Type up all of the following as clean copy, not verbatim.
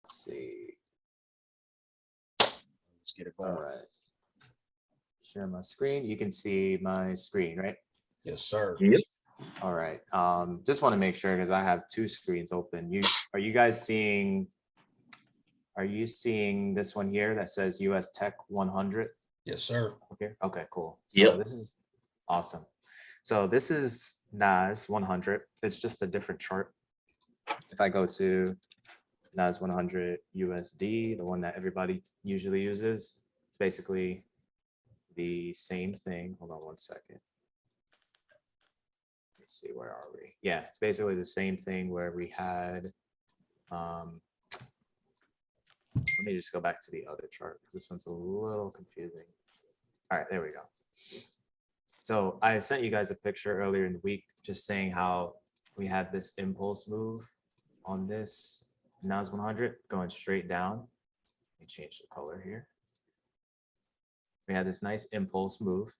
Let's see. Let's get it going. All right. Share my screen. You can see my screen, right? Yes, sir. Yep. All right. Just want to make sure because I have two screens open. Are you guys seeing? Are you seeing this one here that says US Tech 100? Yes, sir. Okay. Okay. Cool. So Yep. this is awesome. So this is NAS 100. It's just a different chart. If I go to NAS 100 USD, the one that everybody usually uses, it's basically the same thing. Hold on one second. Let's see, where are we? Yeah, it's basically the same thing where we had, let me just go back to the other chart because this one's a little confusing. All right, there we go. So I sent you guys a picture earlier in the week just saying how we had this impulse move on this NAS 100 going straight down. Let me change the color here. We had this nice impulse move,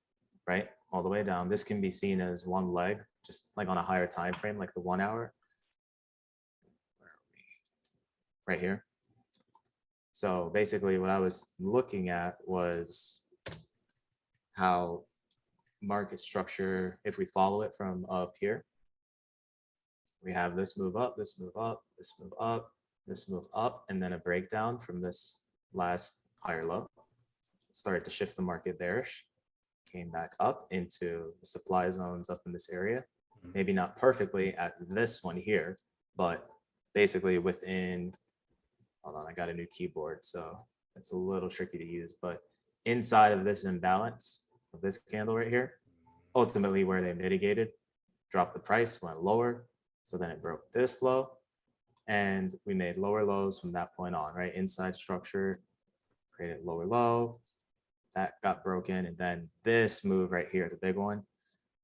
right? All the way down. This can be seen as one leg, just like on a higher time frame, like the 1 hour. Where are we? Right here. So basically what I was looking at was how market structure, if we follow it from up here, we have this move up, this move up, this move up, this move up, and then a breakdown from this last higher low. Started to shift the market bearish, came back up into the supply zones up in this area. Maybe not perfectly at this one here, but basically within, hold on, I got a new keyboard, so it's a little tricky to use, but inside of this imbalance of this candle right here, ultimately where they mitigated, dropped the price, went lower. So then it broke this low and we made lower lows from that point on, right? Inside structure, created lower low, that got broken. And then this move right here, the big one,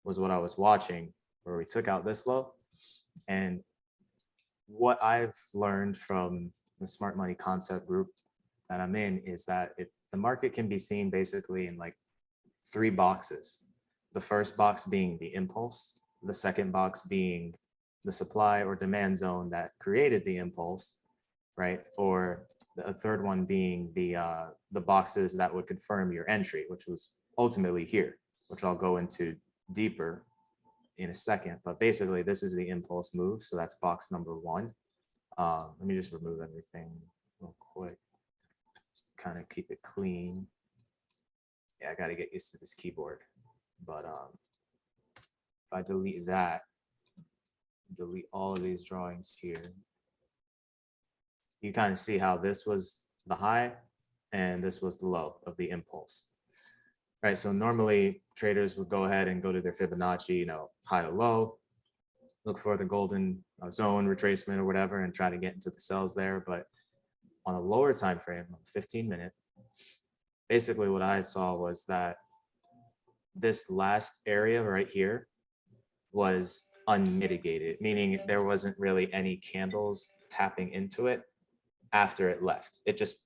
was what I was watching where we took out this low. And what I've learned from the Smart Money Concept group that I'm in is that the market can be seen basically in like 3 boxes. The first box being the impulse, the second box being the supply or demand zone that created the impulse, right? Or the third one being the boxes that would confirm your entry, which was ultimately here, which I'll go into deeper in a second. But basically, this is the impulse move. So that's box number 1. Let me just remove everything real quick, just to kind of keep it clean. Yeah, I got to get used to this keyboard. But if I delete that, delete all of these drawings here, you kind of see how this was the high and this was the low of the impulse, right? So normally traders would go ahead and go to their Fibonacci, high to low, look for the golden zone retracement or whatever and try to get into the sells there. But on a lower time frame, 15-minute, basically what I saw was that this last area right here was unmitigated, meaning there wasn't really any candles tapping into it after it left. It just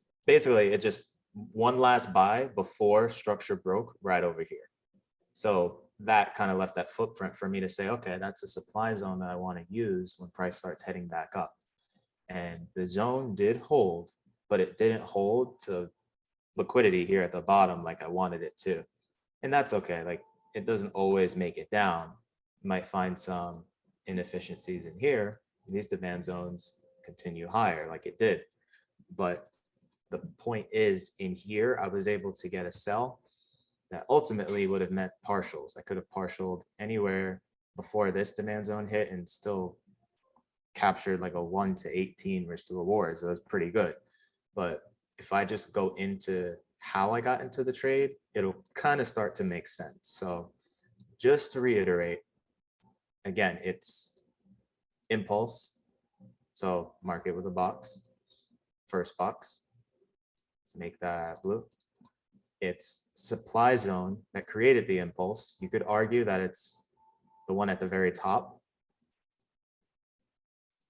one last buy before structure broke right over here. So that kind of left that footprint for me to say, okay, that's a supply zone that I want to use when price starts heading back up. And the zone did hold, but it didn't hold to liquidity here at the bottom like I wanted it to. And that's okay. Like, it doesn't always make it down. You might find some inefficiencies in here. These demand zones continue higher like it did. But the point is, in here, I was able to get a sell that ultimately would have meant partials. I could have partialed anywhere before this demand zone hit and still captured like a 1 to 18 risk to reward. So that's pretty good. But if I just go into how I got into the trade, it'll kind of start to make sense. So just to reiterate, again, it's impulse. So mark it with a box. First box. Let's make that blue. It's supply zone that created the impulse. You could argue that it's the one at the very top.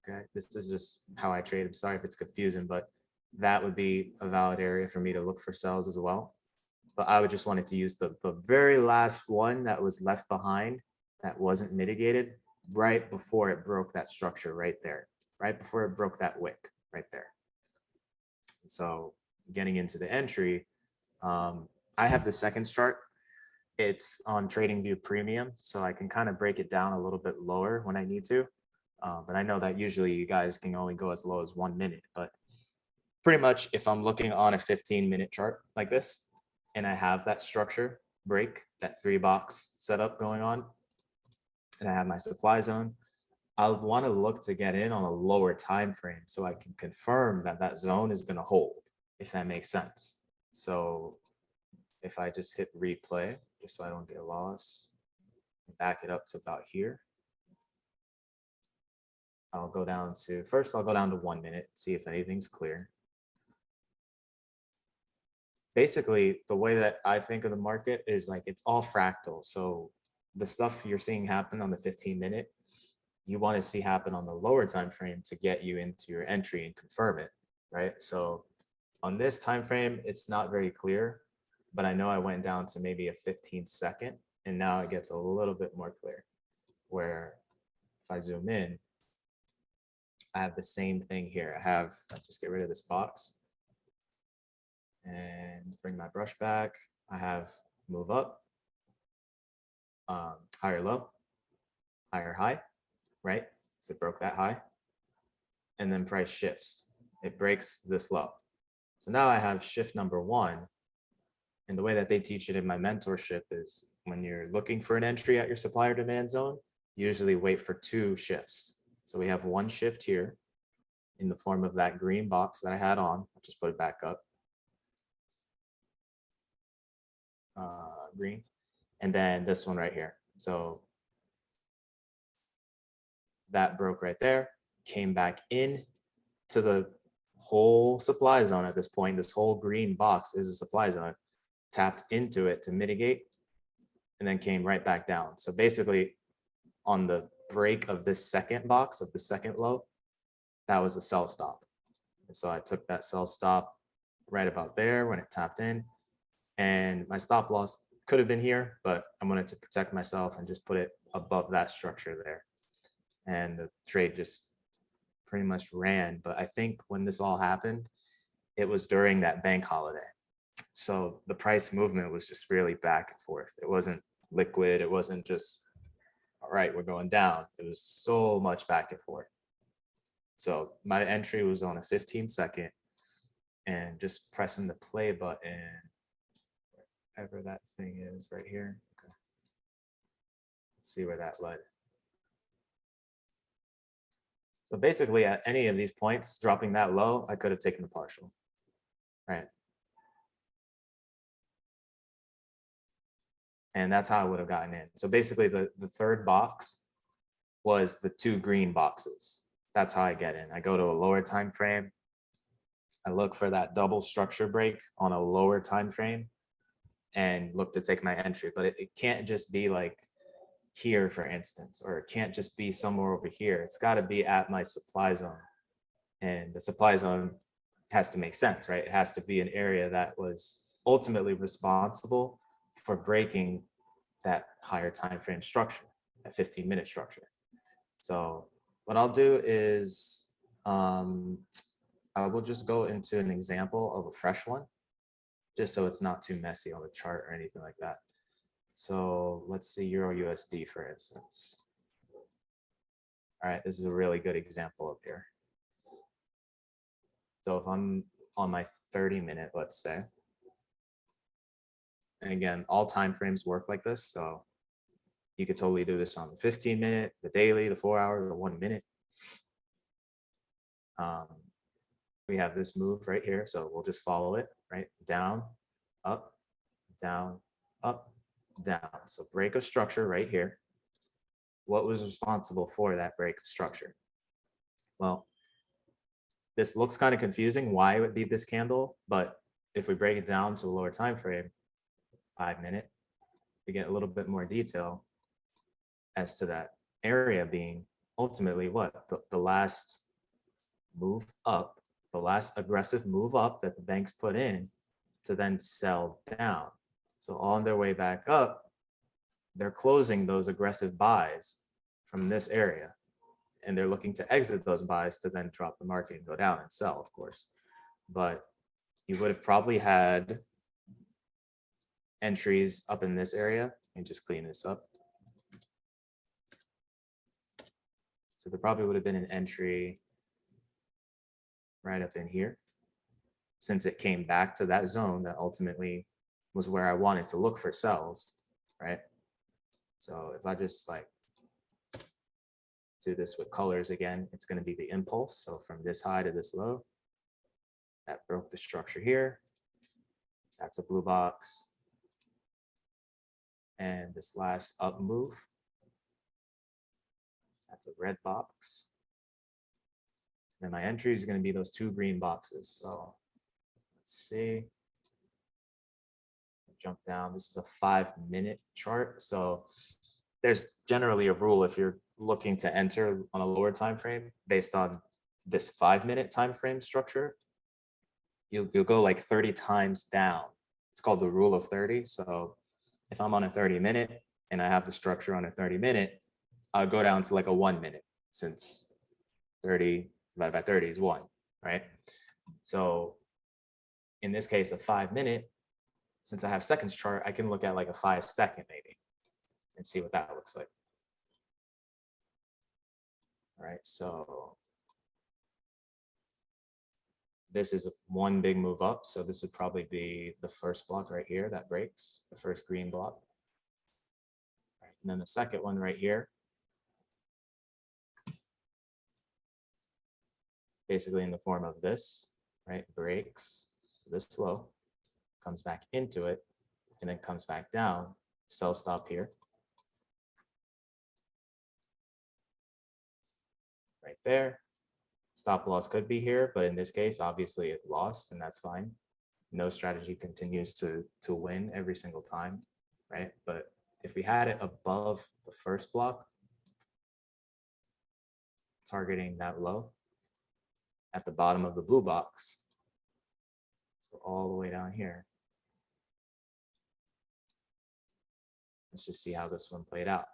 Okay, this is just how I trade. I'm sorry if it's confusing, but that would be a valid area for me to look for sells as well. But I would just wanted to use the very last one that was left behind that wasn't mitigated right before it broke that structure right there, right before it broke that wick right there. So getting into the entry, I have the seconds chart. It's on TradingView Premium, so I can kind of break it down a little bit lower when I need to. But I know that usually you guys can only go as low as 1 minute. But pretty much if I'm looking on a 15-minute chart like this, and I have that structure break, that 3-box setup going on, and I have my supply zone, I'll want to look to get in on a lower time frame so I can confirm that that zone is going to hold, if that makes sense. So if I just hit replay, just so I don't get lost, back it up to about here. I'll go down to, first I'll go down to 1 minute, see if anything's clear. Basically, the way that I think of the market is like it's all fractal. So the stuff you're seeing happen on the 15-minute, you want to see happen on the lower time frame to get you into your entry and confirm it, right? So on this time frame, it's not very clear, but I know I went down to maybe a 15-second, and now it gets a little bit more clear, where if I zoom in, I have the same thing here. I'll just get rid of this box and bring my brush back. I have move up, higher low, higher high, right? So it broke that high. And then price shifts. It breaks this low. So now I have shift number 1. And the way that they teach it in my mentorship is when you're looking for an entry at your supplier demand zone, usually wait for 2 shifts. So we have 1 shift here in the form of that green box that I had on. I'll just put it back up. Green. And then this one right here. So that broke right there, came back in to the whole supply zone at this point. This whole green box is a supply zone. Tapped into it to mitigate, and then came right back down. So basically, on the break of this second box of the second low, that was a sell stop. And so I took that sell stop right about there when it tapped in, and my stop loss could have been here, but I wanted to protect myself and just put it above that structure there. And the trade just pretty much ran. But I think when this all happened, it was during that bank holiday. So the price movement was just really back and forth. It wasn't liquid. It wasn't just, all right, we're going down. It was so much back and forth. So my entry was on a 15-second, and just pressing the play button, wherever that thing is right here. Okay. Let's see where that led. So basically at any of these points, dropping that low, I could have taken the partial, right? And that's how I would have gotten in. So basically the third box was the 2 green boxes. That's how I get in. I go to a lower time frame. I look for that double structure break on a lower time frame and look to take my entry. But it can't just be like here, for instance, or it can't just be somewhere over here. It's got to be at my supply zone. And the supply zone has to make sense, right? It has to be an area that was ultimately responsible for breaking that higher time frame structure, that 15-minute structure. So what I'll do is I will just go into an example of a fresh one, just so it's not too messy on the chart or anything like that. So let's see Euro USD, for instance. All right, this is a really good example up here. So if I'm on my 30-minute, let's say, and again, all time frames work like this. So you could totally do this on the 15-minute, the daily, the 4-hour, the 1 minute. We have this move right here. So we'll just follow it, right? Down, up, down, up, down. So break of structure right here. What was responsible for that break of structure? Well, this looks kind of confusing why it would be this candle, but if we break it down to a lower time frame, 5-minute, we get a little bit more detail as to that area being ultimately what? The last move up, the last aggressive move up that the banks put in to then sell down. So on their way back up, they're closing those aggressive buys from this area, and they're looking to exit those buys to then drop the market and go down and sell, of course. but you would have probably had entries up in this area, and just clean this up. So there probably would have been an entry right up in here, since it came back to that zone that ultimately was where I wanted to look for cells, right? So if I just like do this with colors again, it's going to be the impulse. So from this high to this low, that broke the structure here. That's a blue box. And this last up move, that's a red box. And my entry is going to be those two green boxes. So let's see. Jump down. This is a 5-minute chart. So there's generally a rule if you're looking to enter on a lower time frame based on this 5-minute time frame structure, you'll go like 30 times down. It's called the rule of 30. So if I'm on a 30-minute and I have the structure on a 30-minute, I'll go down to like a 1 minute, since 30 divided by 30 is 1, right? So in this case, a 5-minute, since I have seconds chart, I can look at like a 5-second maybe and see what that looks like. All right, so this is one big move up. So this would probably be the first block right here that breaks, the first green block. Right, and then the second one right here, basically in the form of this, right, breaks this low, comes back into it, and then comes back down, sell stop here. Right there. Stop loss could be here, but in this case, obviously it lost, and that's fine. No strategy continues to win every single time, right? But if we had it above the first block, targeting that low at the bottom of the blue box, so all the way down here, let's just see how this one played out.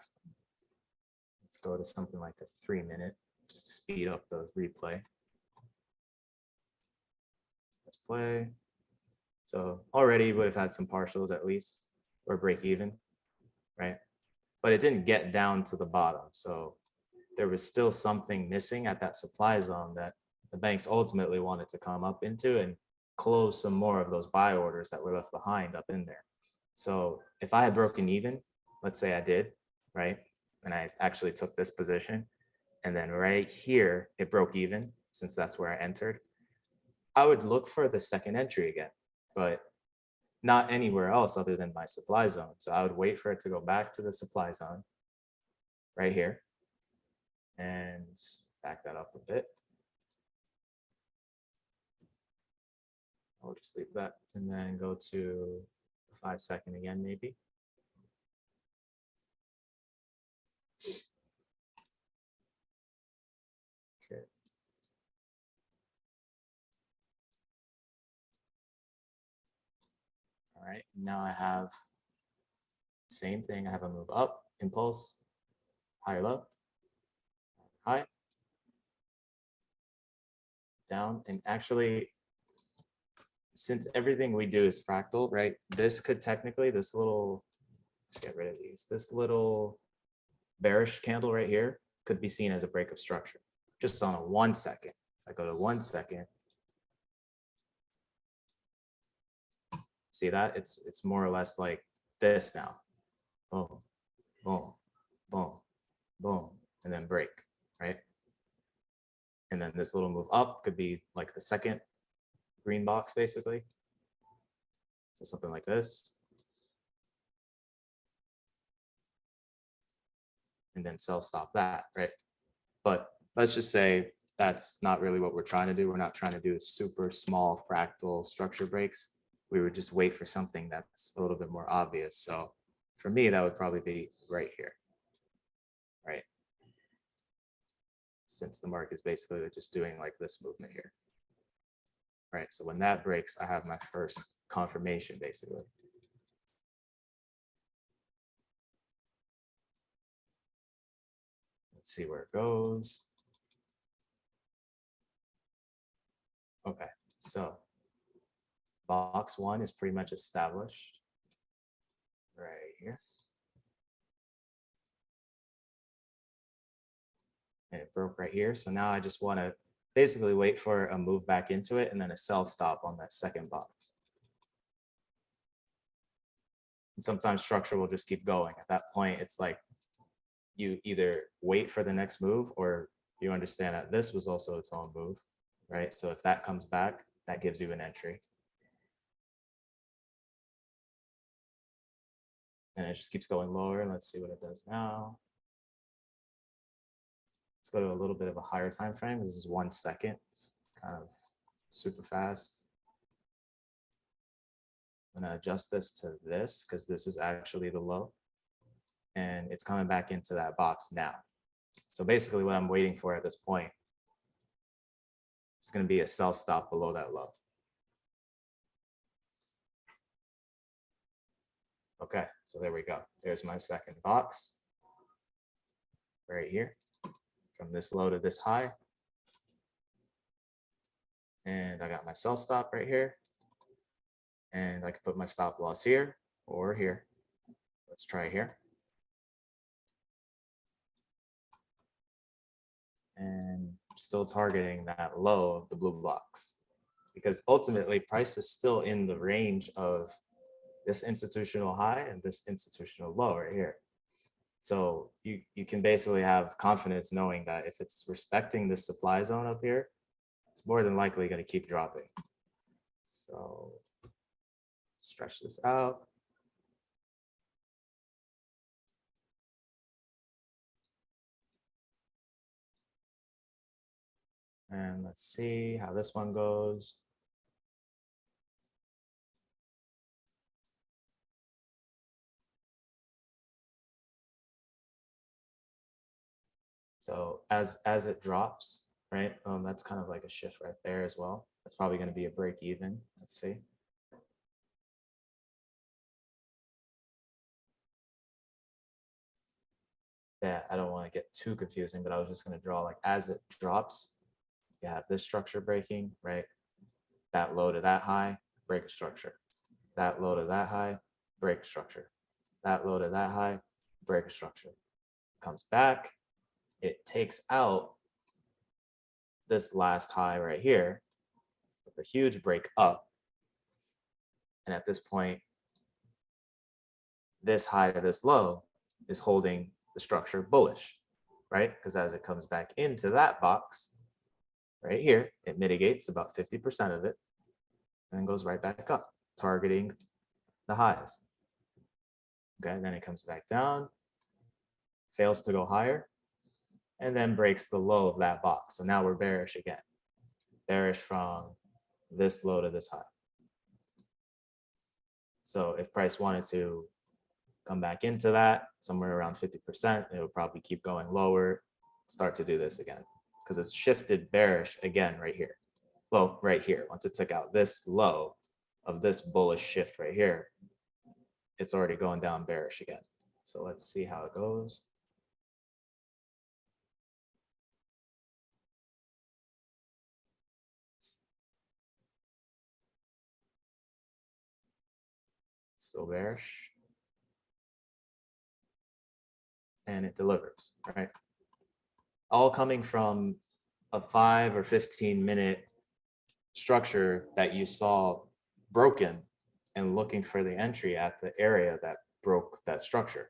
Let's go to something like a 3-minute, just to speed up the replay. Let's play. So already would have had some partials at least, or break even, right? But it didn't get down to the bottom. So there was still something missing at that supply zone that the banks ultimately wanted to come up into and close some more of those buy orders that were left behind up in there. So if I had broken even, let's say I did, right? And I actually took this position, and then right here, it broke even, since that's where I entered, I would look for the second entry again, but not anywhere else other than my supply zone. So I would wait for it to go back to the supply zone right here and back that up a bit. I'll just leave that and then go to 5-second again, maybe. Okay. All right, now I have same thing. I have a move up, impulse, higher low, high, down, and actually, since everything we do is fractal, right? This could technically, this little, let's get rid of these. This little bearish candle right here could be seen as a break of structure, just on a 1 second. If I go to 1 second, see that? It's more or less like this now. Boom, boom, boom, boom, and then break, right? And then this little move up could be like the second green box, basically. So something like this. And then sell stop that, right? But let's just say that's not really what we're trying to do. We're not trying to do super small fractal structure breaks. We would just wait for something that's a little bit more obvious. So for me, that would probably be right here, right? Since the market is basically just doing like this movement here, right? So when that breaks, I have my first confirmation, basically. Let's see where it goes. Okay, so box one is pretty much established right here. And it broke right here. So now I just want to basically wait for a move back into it and then a sell stop on that second box. And sometimes structure will just keep going. At that point, it's like you either wait for the next move or you understand that this was also its own move, right? So if that comes back, that gives you an entry. And it just keeps going lower. Let's see what it does now. Let's go to a little bit of a higher time frame. This is 1 second. It's kind of super fast. I'm gonna adjust this to this because this is actually the low. And it's coming back into that box now. So basically what I'm waiting for at this point is gonna be a sell stop below that low. Okay, so there we go. There's my second box right here from this low to this high. And I got my sell stop right here. And I can put my stop loss here or here. Let's try here. And still targeting that low of the blue box because ultimately price is still in the range of this institutional high and this institutional low right here. So you can basically have confidence knowing that if it's respecting this supply zone up here, it's more than likely going to keep dropping. So stretch this out. And let's see how this one goes. So as it drops, right? That's kind of like a shift right there as well. That's probably going to be a break even. Let's see. Yeah, I don't want to get too confusing, but I was just going to draw like as it drops, you have this structure breaking, right? That low to that high, break a structure. That low to that high, break a structure. That low to that high, break a structure. Comes back, it takes out this last high right here with a huge break up. And at this point, this high to this low is holding the structure bullish, right? Because as it comes back into that box right here, it mitigates about 50% of it and then goes right back up, targeting the highs. Okay, then it comes back down, fails to go higher, and then breaks the low of that box. So now we're bearish again, bearish from this low to this high. So if price wanted to come back into that somewhere around 50%, it will probably keep going lower, start to do this again because it's shifted bearish again right here. Well, right here, once it took out this low of this bullish shift right here, it's already going down bearish again. So let's see how it goes. Still bearish. And it delivers, right? All coming from a 5 or 15-minute structure that you saw broken and looking for the entry at the area that broke that structure.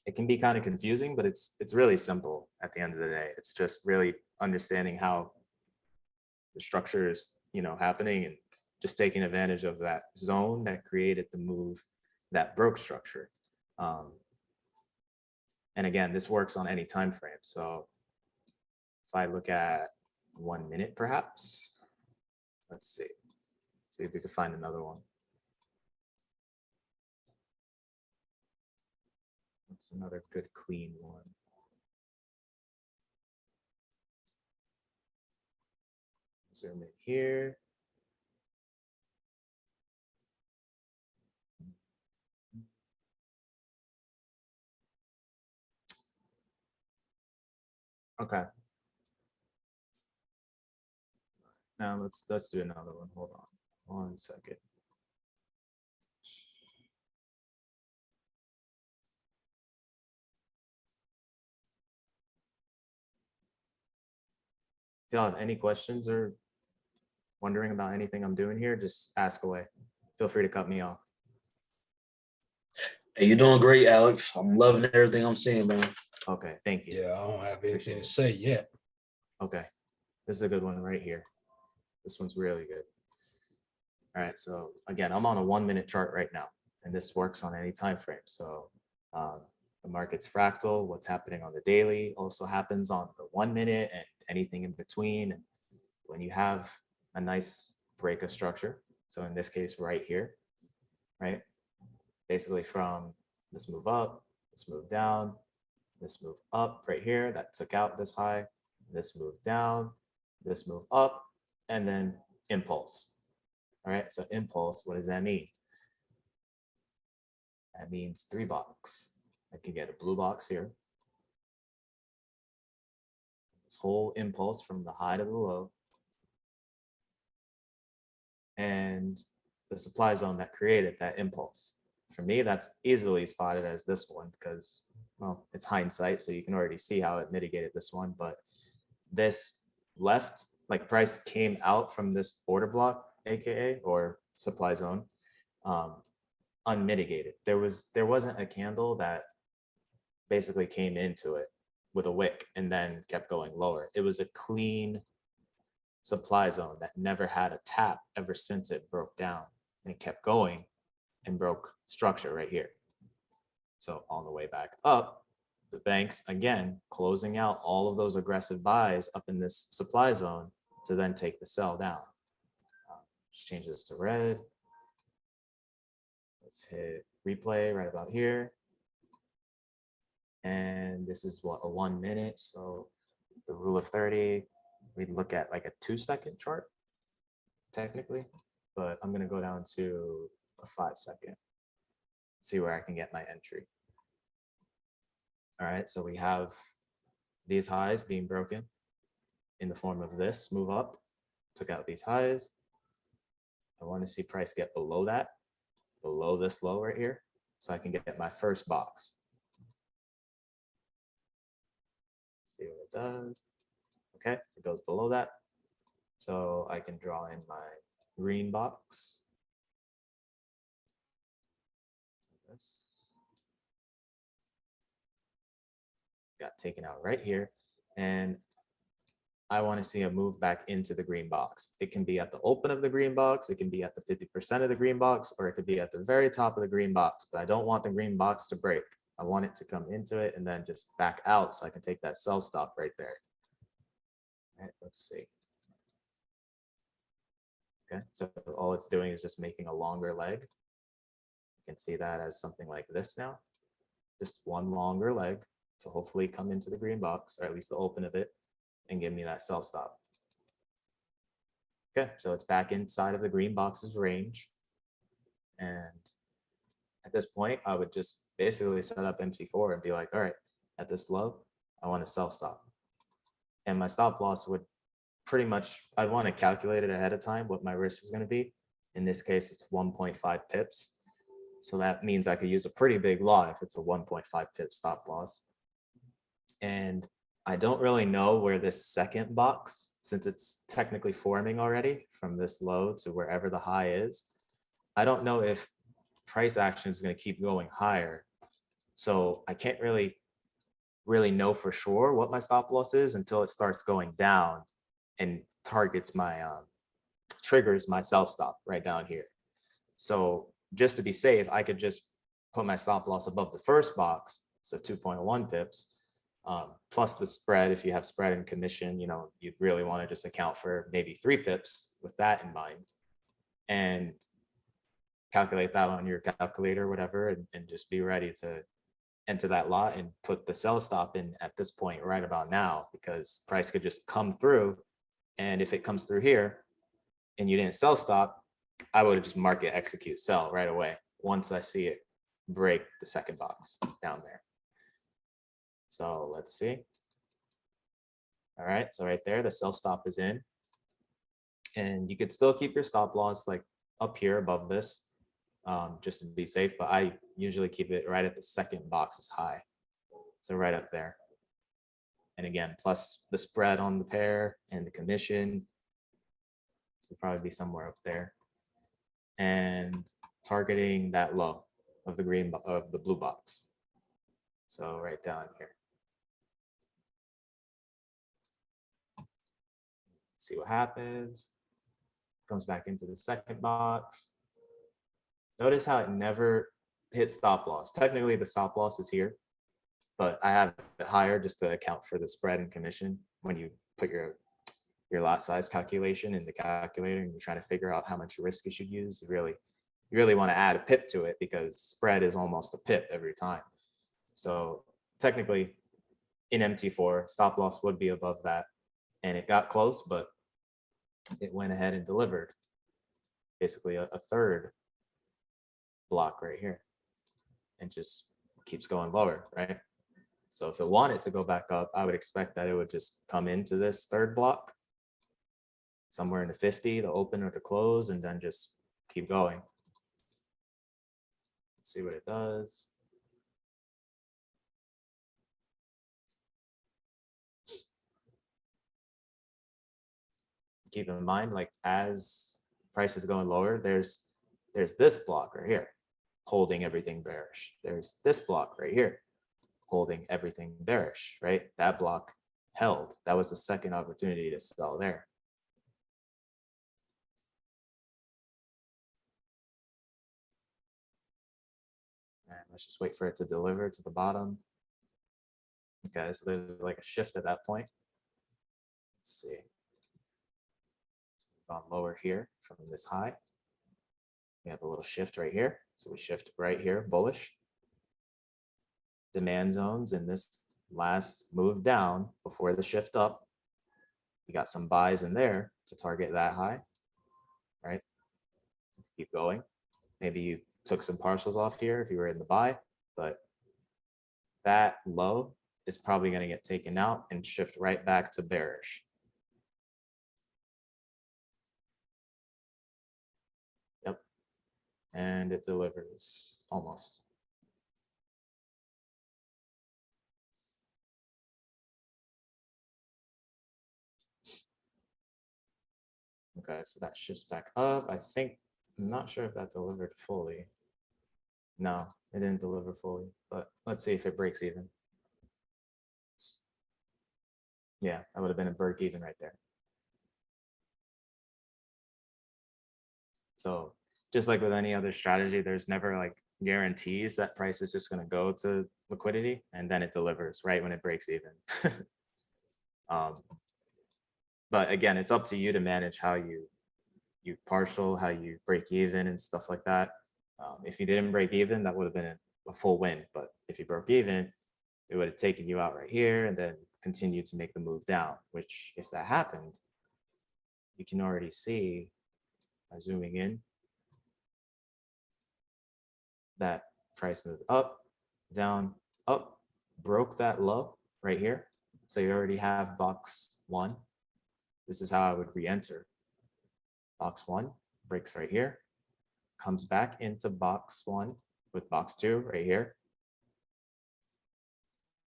It can be kind of confusing, but it's really simple at the end of the day. It's just really understanding how the structure is, happening and just taking advantage of that zone that created the move that broke structure. And again, this works on any time frame. So if I look at 1 minute, perhaps, let's see if we can find another one. What's another good clean one? Zoom in here. Okay. Now let's do another one. Hold 1 second. If y'all have any questions or wondering about anything I'm doing here, just ask away. Feel free to cut me off. Hey, you're doing great, Alex. I'm loving everything I'm seeing, man. Okay, thank you. Yeah, I don't have anything Appreciate to it. say yet. Okay, this is a good one right here. This one's really good. All right, so again, I'm on a 1 minute chart right now, and this works on any time frame. So the market's fractal, what's happening on the daily also happens on the 1 minute and anything in between. And when you have a nice break of structure, so in this case right here, right? Basically from this move up, this move down, this move up right here, that took out this high, this move down, this move up, and then impulse. All right, so impulse, what does that mean? That means 3 box. I can get a blue box here. This whole impulse from the high to the low. And the supply zone that created that impulse. For me, that's easily spotted as this one because, well, it's hindsight, so you can already see how it mitigated this one. But this left, like price came out from this order block, AKA, or supply zone, unmitigated. There wasn't a candle that basically came into it with a wick and then kept going lower. It was a clean supply zone that never had a tap ever since it broke down, and it kept going and broke structure right here. So on the way back up, the banks again closing out all of those aggressive buys up in this supply zone to then take the sell down. Just change this to red. Let's hit replay right about here. And this is what, a 1 minute. So the rule of 30, we'd look at like a 2-second chart technically, but I'm gonna go down to a 5-second, see where I can get my entry. All right, so we have these highs being broken in the form of this move up, took out these highs. I want to see price get below that, below this low right here, so I can get my first box. See what it does. Okay, it goes below that. So I can draw in my green box. This got taken out right here. And I want to see a move back into the green box. It can be at the open of the green box. It can be at the 50% of the green box, or it could be at the very top of the green box. But I don't want the green box to break. I want it to come into it and then just back out so I can take that sell stop right there. All right, let's see. Okay, so all it's doing is just making a longer leg. You can see that as something like this now. Just one longer leg to hopefully come into the green box, or at least the open of it, and give me that sell stop. Okay, so it's back inside of the green box's range. And at this point, I would just basically set up MC4 and be like, all right, at this low, I want to sell stop. And my stop loss would pretty much, I'd want to calculate it ahead of time what my risk is going to be. In this case, it's 1.5 pips. So that means I could use a pretty big lot if it's a 1.5 pip stop loss. And I don't really know where this second box, since it's technically forming already from this low to wherever the high is, I don't know if price action is going to keep going higher. So I can't really know for sure what my stop loss is until it starts going down and targets my triggers my sell stop right down here. So just to be safe, I could just put my stop loss above the first box, so 2.1 pips, plus the spread. If you have spread and commission, you know, you'd really want to just account for maybe 3 pips with that in mind, and calculate that on your calculator or whatever, and just be ready to enter that lot and put the sell stop in at this point right about now, because price could just come through. And if it comes through here and you didn't sell stop, I would just mark it execute sell right away once I see it break the second box down there. So let's see. All right, so right there, the sell stop is in. And you could still keep your stop loss. Like up here above this, just to be safe, but I usually keep it right at the second box's high. So right up there. And again, plus the spread on the pair and the commission will probably be somewhere up there. And targeting that low of the green of the blue box. So right down here. See what happens. Comes back into the second box. Notice how it never hits stop loss. Technically the stop loss is here, but I have it higher just to account for the spread and commission when you put your lot size calculation in the calculator and you're trying to figure out how much risk you should use. You really want to add a pip to it because spread is almost a pip every time. So technically in MT4, stop loss would be above that, and it got close, but it went ahead and delivered basically a third block right here and just keeps going lower, right? So if it wanted to go back up, I would expect that it would just come into this third block somewhere in the 50, the open or the close, and then just keep going. Let's see what it does. Keep in mind, like as price is going lower, there's this block right here holding everything bearish. There's this block right here holding everything bearish, right? That block held. That was the second opportunity to sell there. And let's just wait for it to deliver to the bottom. Okay, so there's like a shift at that point. Let's see. Gone lower here from this high. We have a little shift right here. So we shift right here, bullish. Demand zones in this last move down before the shift up. We got some buys in there to target that high, right? Let's keep going. Maybe you took some partials off here if you were in the buy, but that low is probably going to get taken out and shift right back to bearish. Yep. And it delivers almost. Okay, so that shifts back up. I'm not sure if that delivered fully. No, it didn't deliver fully, but let's see if it breaks even. Yeah, that would have been a break even right there. So just like with any other strategy, there's never like guarantees that price is just going to go to liquidity and then it delivers right when it breaks even. But again, it's up to you to manage how you partial, how you break even and stuff like that. If you didn't break even, that would have been a full win. But if you broke even, it would have taken you out right here and then continue to make the move down, which if that happened, you can already see by zooming in that price moved up, down, up, broke that low right here. So you already have box one. This is how I would re-enter. Box one breaks right here, comes back into box one with box two right here.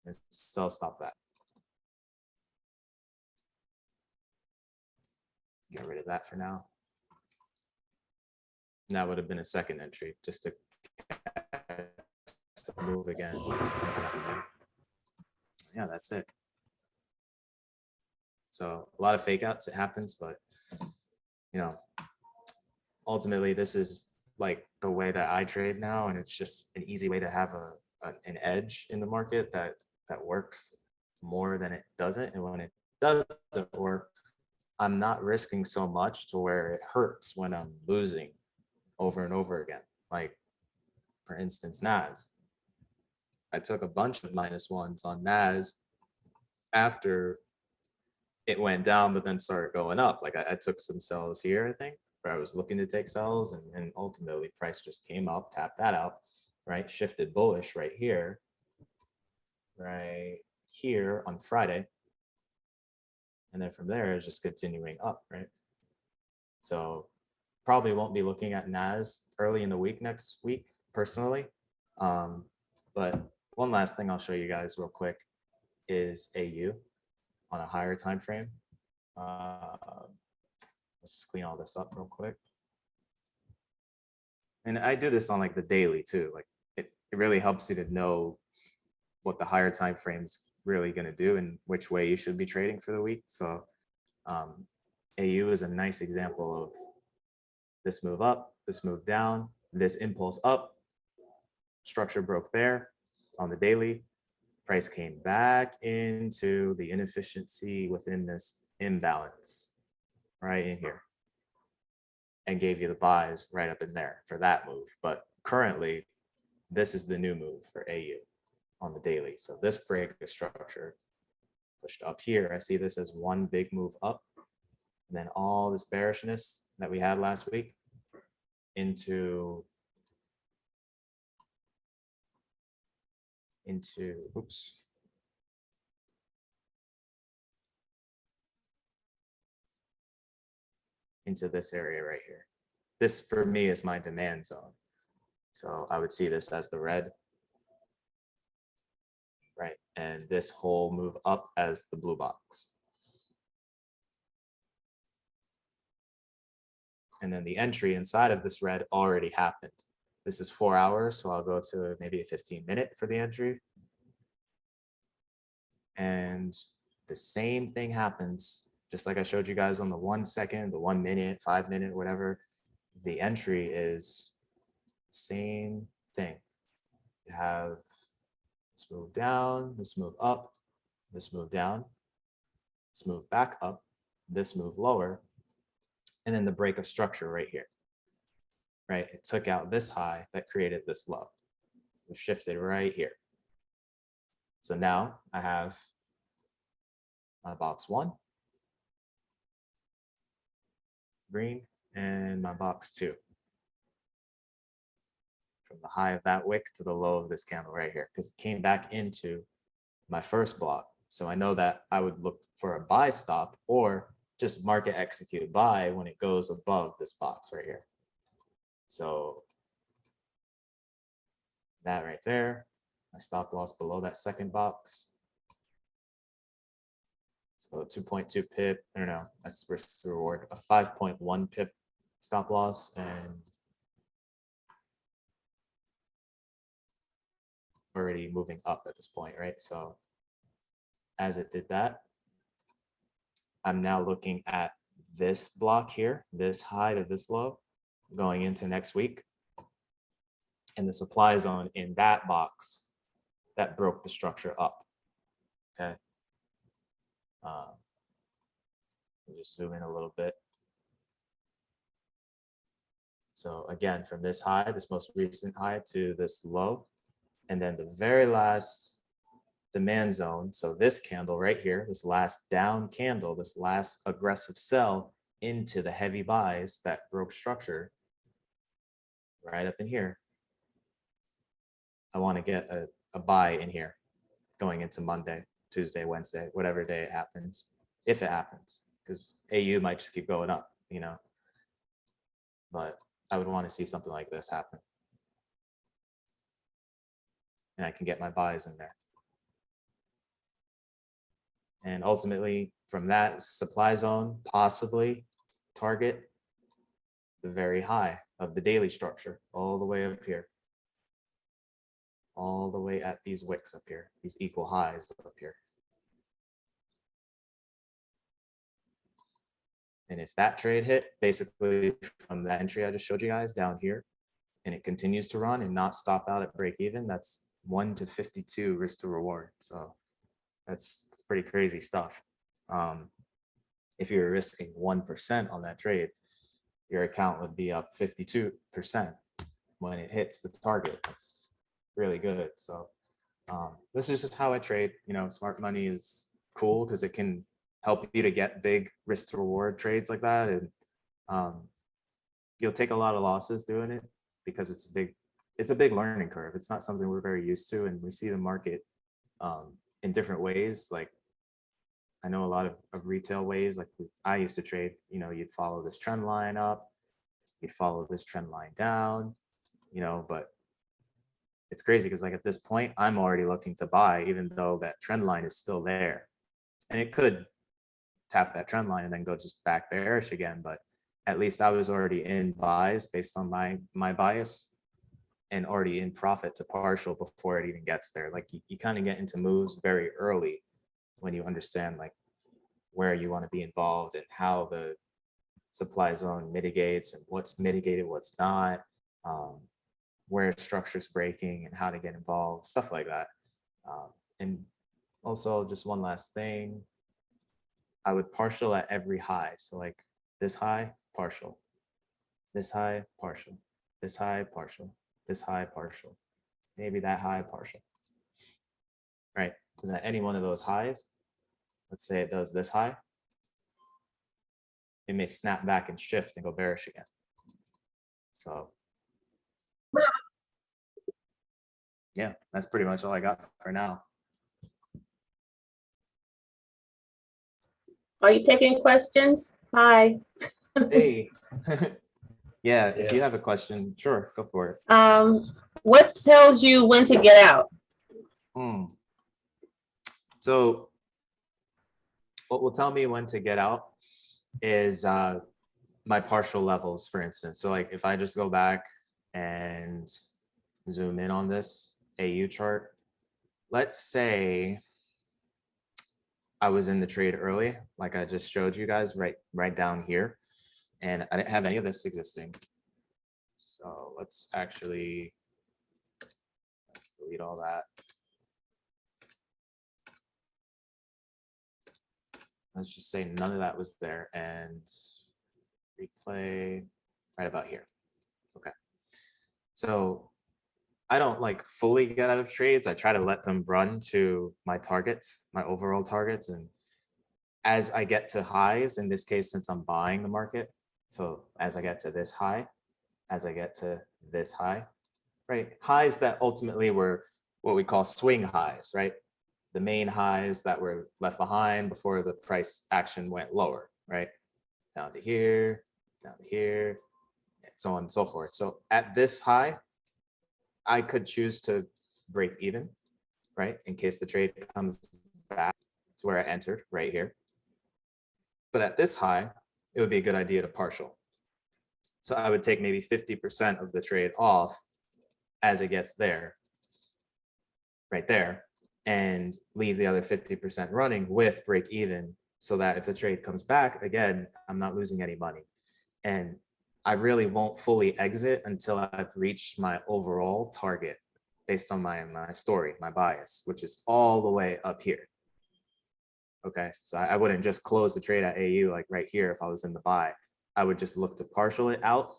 And still stop that. Get rid of that for now. And that would have been a second entry just to move again. Yeah, that's it. So a lot of fake outs, it happens, but you know, ultimately this is like the way that I trade now, and it's just an easy way to have an edge in the market that works more than it doesn't. And when it doesn't work, I'm not risking so much to where it hurts when I'm losing over and over again. Like for instance, NAS. I took a bunch of -1s on NAS after it went down, but then started going up. Like I took some sells here, I think, where I was looking to take sells, and ultimately price just came up, tapped that out, right? Shifted bullish right here on Friday. And then from there, it's just continuing up, right? So probably won't be looking at NAS early in the week next week personally. But one last thing I'll show you guys real quick is AU on a higher time frame. Let's just clean all this up real quick. And I do this on like the daily too. Like it really helps you to know what the higher time frame's really going to do and which way you should be trading for the week. So AU is a nice example of this move up, this move down, this impulse up, structure broke there on the daily, price came back into the inefficiency within this imbalance right in here and gave you the buys right up in there for that move. But currently, this is the new move for AU on the daily. So this break of structure pushed up here. I see this as one big move up. And then all this bearishness that we had last week into oops. Into this area right here. This for me is my demand zone. So I would see this as the red, right? And this whole move up as the blue box. And then the entry inside of this red already happened. This is 4 hours, so I'll go to maybe a 15-minute for the entry. And the same thing happens, just like I showed you guys on the 1 second, the 1 minute, 5 minute, whatever. The entry is same thing. You have this move down, this move up, this move down, this move back up, this move lower, and then the break of structure right here, right? It took out this high that created this low. We shifted right here. So now I have my box 1, green, and my box 2. From the high of that wick to the low of this candle right here, because it came back into my first block. So I know that I would look for a buy stop or just market execute buy when it goes above this box right here. So that right there, my stop loss below that second box. So 2.2 pip, I don't know, that's risk to reward, a 5.1 pip stop loss, and already moving up at this point, right? So as it did that, I'm now looking at this block here, this high to this low, going into next week. And the supply zone in that box that broke the structure up. Okay. Just zoom in a little bit. So again, from this high, this most recent high to this low, and then the very last demand zone. So this candle right here, this last down candle, this last aggressive sell into the heavy buys that broke structure right up in here. I want to get a buy in here going into Monday, Tuesday, Wednesday, whatever day it happens, if it happens, because AU might just keep going up, you know. But I would want to see something like this happen. And I can get my buys in there. And ultimately, from that supply zone, possibly target the very high of the daily structure, all the way up here. All the way at these wicks up here, these equal highs up here. And if that trade hit, basically from that entry I just showed you guys down here, and it continues to run and not stop out at break even, that's 1 to 52 risk to reward. So that's pretty crazy stuff. If you're risking 1% on that trade, your account would be up 52% when it hits the target. That's really good. So this is just how I trade. You know, smart money is cool because it can help you to get big risk to reward trades like that. And you'll take a lot of losses doing it because it's a big learning curve. It's not something we're very used to, and we see the market in different ways. Like I know a lot of retail ways, like I used to trade, you know, you'd follow this trend line up, you'd follow this trend line down, but it's crazy because like at this point, I'm already looking to buy, even though that trend line is still there. And it could tap that trend line and then go just back bearish again. But at least I was already in buys based on my bias and already in profit to partial before it even gets there. Like you kind of get into moves very early when you understand like where you want to be involved and how the supply zone mitigates and what's mitigated, what's not, where structure's breaking and how to get involved, stuff like that. And also just one last thing, I would partial at every high. So like this high, partial, this high, partial, this high, partial, this high, partial, maybe that high, partial, right? Because at any one of those highs, let's say it does this high, it may snap back and shift and go bearish again. So yeah, that's pretty much all I got for now. Are you taking questions? Hi. Hey. Yeah, if you have a question, sure, go for it. What tells you when to get out? So what will tell me when to get out is my partial levels, for instance. So like if I just go back and zoom in on this AU chart, let's say I was in the trade early, like I just showed you guys right down here, and I didn't have any of this existing. So let's delete all that. Let's just say none of that was there and replay right about here. Okay. So I don't like fully get out of trades. I try to let them run to my targets, my overall targets. And as I get to highs, in this case, since I'm buying the market, so as I get to this high, as I get to this high, right? Highs that ultimately were what we call swing highs, right? The main highs that were left behind before the price action went lower, right? Down to here, and so on and so forth. So at this high, I could choose to break even, right? In case the trade comes back to where I entered right here. But at this high, it would be a good idea to partial. So I would take maybe 50% of the trade off as it gets there, right there, and leave the other 50% running with break even, so that if the trade comes back again, I'm not losing any money. And I really won't fully exit until I've reached my overall target based on my story, my bias, which is all the way up here. Okay, so I wouldn't just close the trade at AU like right here if I was in the buy. I would just look to partial it out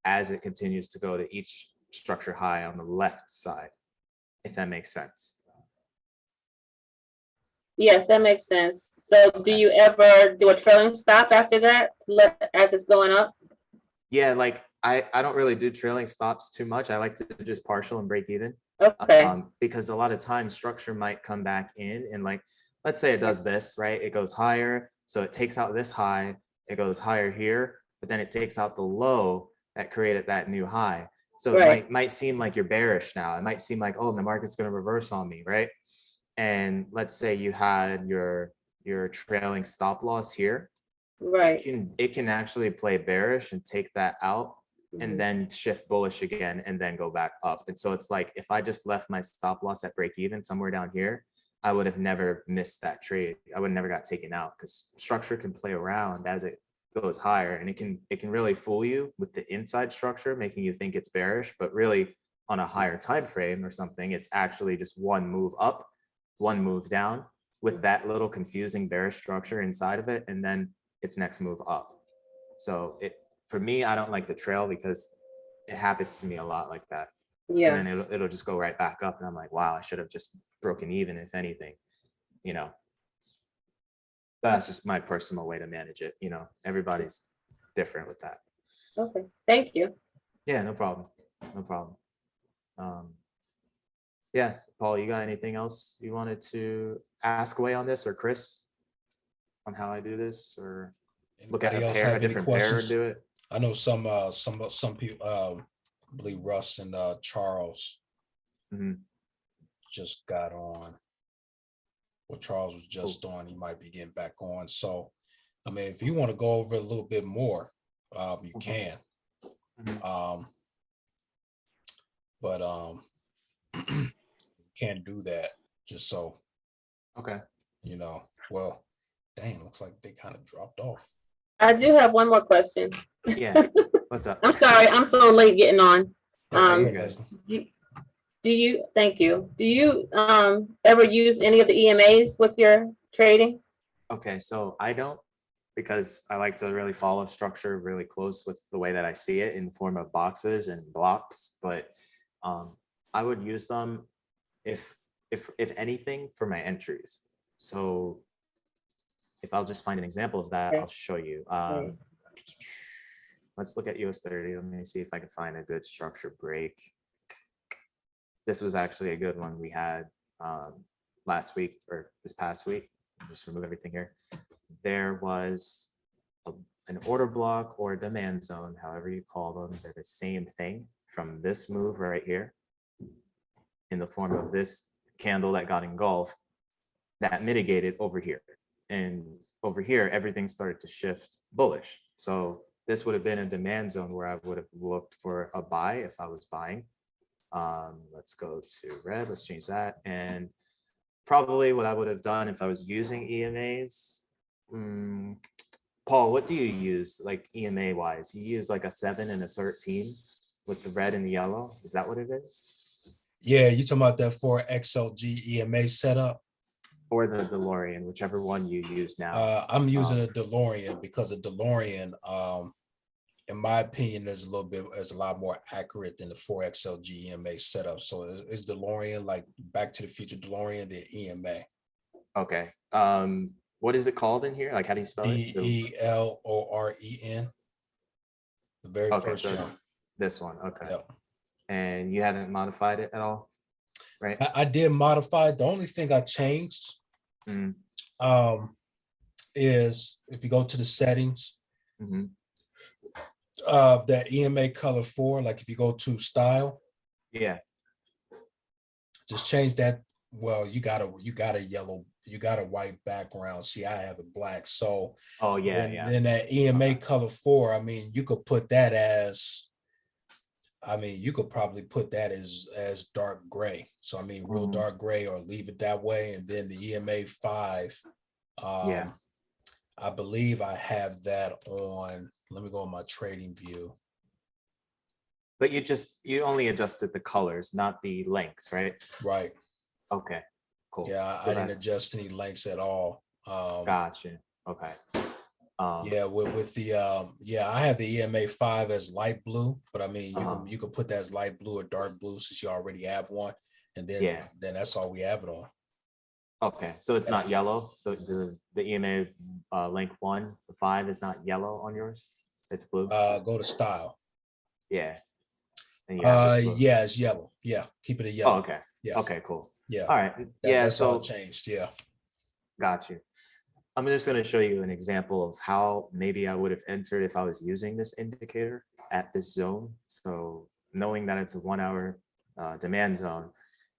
as it continues to go to each structure high on the left side, if that makes sense. Yes, that makes sense. So do you ever do a trailing stop after that as it's going up? Yeah, like I don't really do trailing stops too much. I like to just partial and break even. Okay. Because a lot of times structure might come back in and like, let's say it does this, right? It goes higher. So it takes out this high, it goes higher here, but then it takes out the low that created that new high. So it might seem like you're bearish now. It might seem like, oh, the market's going to reverse on me, right? And let's say you had your trailing stop loss here. Right. It can actually play bearish and take that out and then shift bullish again and then go back up. And so it's like, if I just left my stop loss at break even somewhere down here, I would have never missed that trade. I would never got taken out, because structure can play around as it goes higher, and it can really fool you with the inside structure, making you think it's bearish, but really on a higher time frame or something, it's actually just one move up, one move down with that little confusing bearish structure inside of it, and then its next move up. So for me, I don't like to trail because it happens to me a lot like that. Yeah. And then it'll just go right back up, and I'm like, wow, I should have just broken even, if anything, That's just my personal way to manage it. Everybody's different with that. Okay, thank you. Yeah, no problem. No problem. Yeah, Paul, you got anything else you wanted to ask away on this, or Chris, on how I do this, or look at Anybody else have a any different pair and questions? do it? I know some people, I believe Russ and Charles Mhm. just got on. Well, Charles was just on. He might be getting back on. So, I mean, if you want to go over it a little bit more, you Mhm. can. Mhm. But can't do that just so Okay. you know. Well, dang, looks like they kind of dropped off. I do have one more question. Yeah. What's up? I'm sorry, I'm so late getting on. No, go you're ahead, good. Leslie. Do you, thank you. Do you ever use any of the EMAs with your trading? Okay, so I don't, because I like to really follow structure really close with the way that I see it in the form of boxes and blocks, but I would use them if if anything for my entries. So if I'll just find an example of that, Okay. I'll show you. Okay. Let's look at US 30. Let me see if I can find a good structure break. This was actually a good one we had last week or this past week. Just remove everything here. There was an order block or a demand zone, however you call them. They're the same thing from this move right here in the form of this candle that got engulfed that mitigated over here. And over here, everything started to shift bullish. So this would have been a demand zone where I would have looked for a buy if I was buying. Let's go to red. Let's change that. And probably what I would have done if I was using EMAs. Paul, what do you use like EMA wise? You use like a 7 and a 13 with the red and the yellow. Is that what it is? Yeah, you talking about that 4XLG EMA setup? Or the DeLorean, whichever one you use now. I'm using a DeLorean because a DeLorean, in my opinion, is a lot more accurate than the 4XLG EMA setup. So is DeLorean like Back to the Future DeLorean, the EMA? Okay. What is it called in here? Like, how do you spell it? DELOREN. The very Okay, first so one. it's this one. Okay. Yep. And you haven't modified it at all, right? I did modify. The only thing I changed Mm, is if you go to the settings, mhm. that EMA color 4, like if you go to style, Yeah. just change that. Well, you got a yellow, you got a white background. See, I have it black. So Oh, yeah. then that EMA Okay. color 4, I mean, you could put that as, I mean, you could probably put that as dark gray. So I mean, real dark gray, or leave it that way. And then the EMA 5, Yeah. I believe I have that on. Let me go on my trading view. But you only adjusted the colors, not the lengths, right? Right. Okay, cool. Yeah, So I didn't that's adjust any lengths at all. gotcha. Okay. Yeah, with the yeah, I have the EMA 5 as light blue, but I mean you can put that as light blue or dark blue since you already have one, and then that's all we have it on. Okay, so it's not yellow. The EMA link 1, the 5 is not yellow on yours. It's blue. Go to style. Yeah. And you have this blue. Yeah, it's yellow. Yeah, keep it a Oh, yellow. okay. Yeah. Okay, cool. Yeah. All right. Yeah. That's all So changed. Yeah. got you. I'm just going to show you an example of how maybe I would have entered if I was using this indicator at this zone. So knowing that it's a 1 hour demand zone,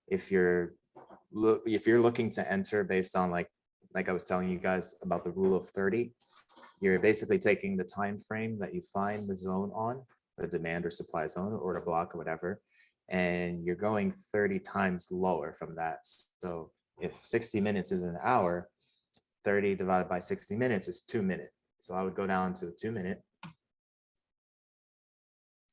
if you're looking to enter based on like I was telling you guys about the rule of 30, you're basically taking the time frame that you find the zone on, the demand or supply zone or the block or whatever, and you're going 30 times lower from that. So if 60 minutes is an hour, 30 divided by 60 minutes is 2 minutes. So I would go down to a 2 minute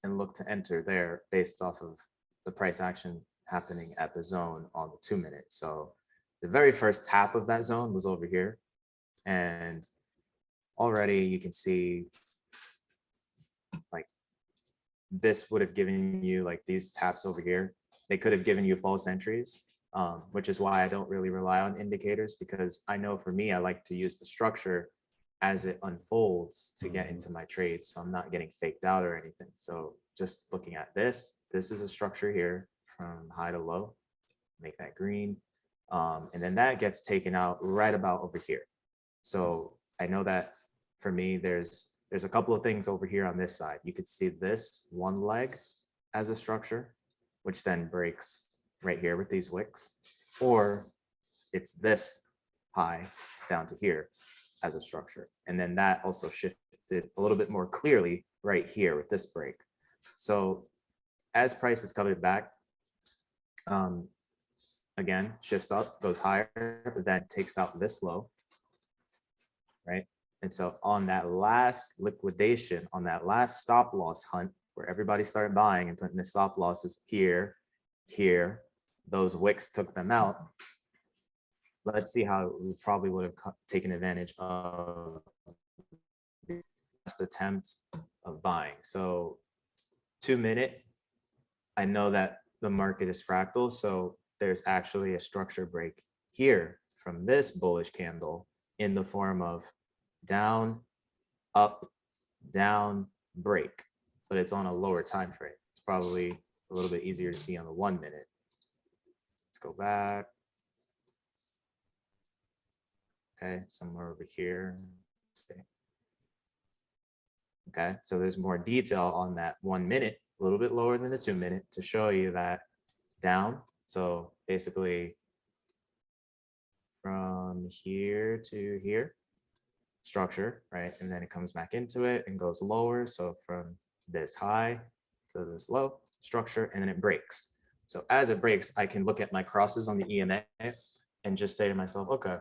and look to enter there based off of the price action happening at the zone on the 2 minute. So the very first tap of that zone was over here. And already you can see like this would have given you like these taps over here. They could have given you false entries, which is why I don't really rely on indicators, because I know for me, I like to use the structure as it unfolds to get into my trades. So I'm not getting faked out or anything. So just looking at this is a structure here from high to low, make that green. And then that gets taken out right about over here. So I know that for me, there's there's a couple of things over here on this side. You could see this one leg as a structure, which then breaks right here with these wicks, or it's this high down to here as a structure. And then that also shifted a little bit more clearly right here with this break. So as price is coming back, again, shifts up, goes higher, but then takes out this low, right? And so on that last liquidation, on that last stop loss hunt, where everybody started buying and putting their stop losses here, here, those wicks took them out. Let's see how we probably would have taken advantage of the last attempt of buying. So 2 minute, I know that the market is fractal, so there's actually a structure break here from this bullish candle in the form of down, up, down, break, but it's on a lower time frame. It's probably a little bit easier to see on the 1 minute. Let's go back. Okay, somewhere over here. Let's see. Okay, so there's more detail on that 1 minute, a little bit lower than the 2 minute, to show you that down. So basically from here to here, structure, right? And then it comes back into it and goes lower. So from this high to this low, structure, and then it breaks. So as it breaks, I can look at my crosses on the EMA and just say to myself, okay,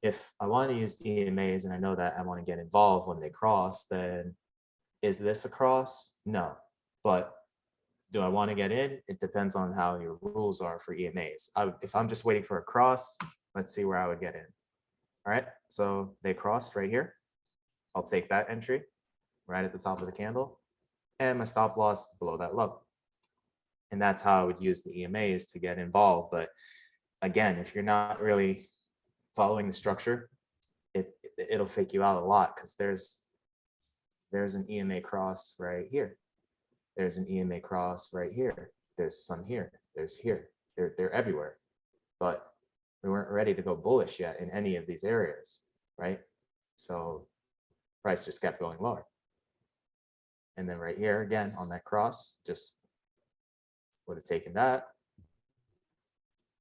if I want to use EMAs and I know that I want to get involved when they cross, then is this a cross? No. But do I want to get in? It depends on how your rules are for EMAs. If I'm just waiting for a cross, let's see where I would get in. All right, so they crossed right here. I'll take that entry right at the top of the candle and my stop loss below that low. And that's how I would use the EMAs to get involved. But again, if you're not really following the structure, it'll fake you out a lot, because there's an EMA cross right here. There's an EMA cross right here. There's some here. There's here. They're everywhere. But we weren't ready to go bullish yet in any of these areas, right? So price just kept going lower. And then right here again on that cross, just would have taken that.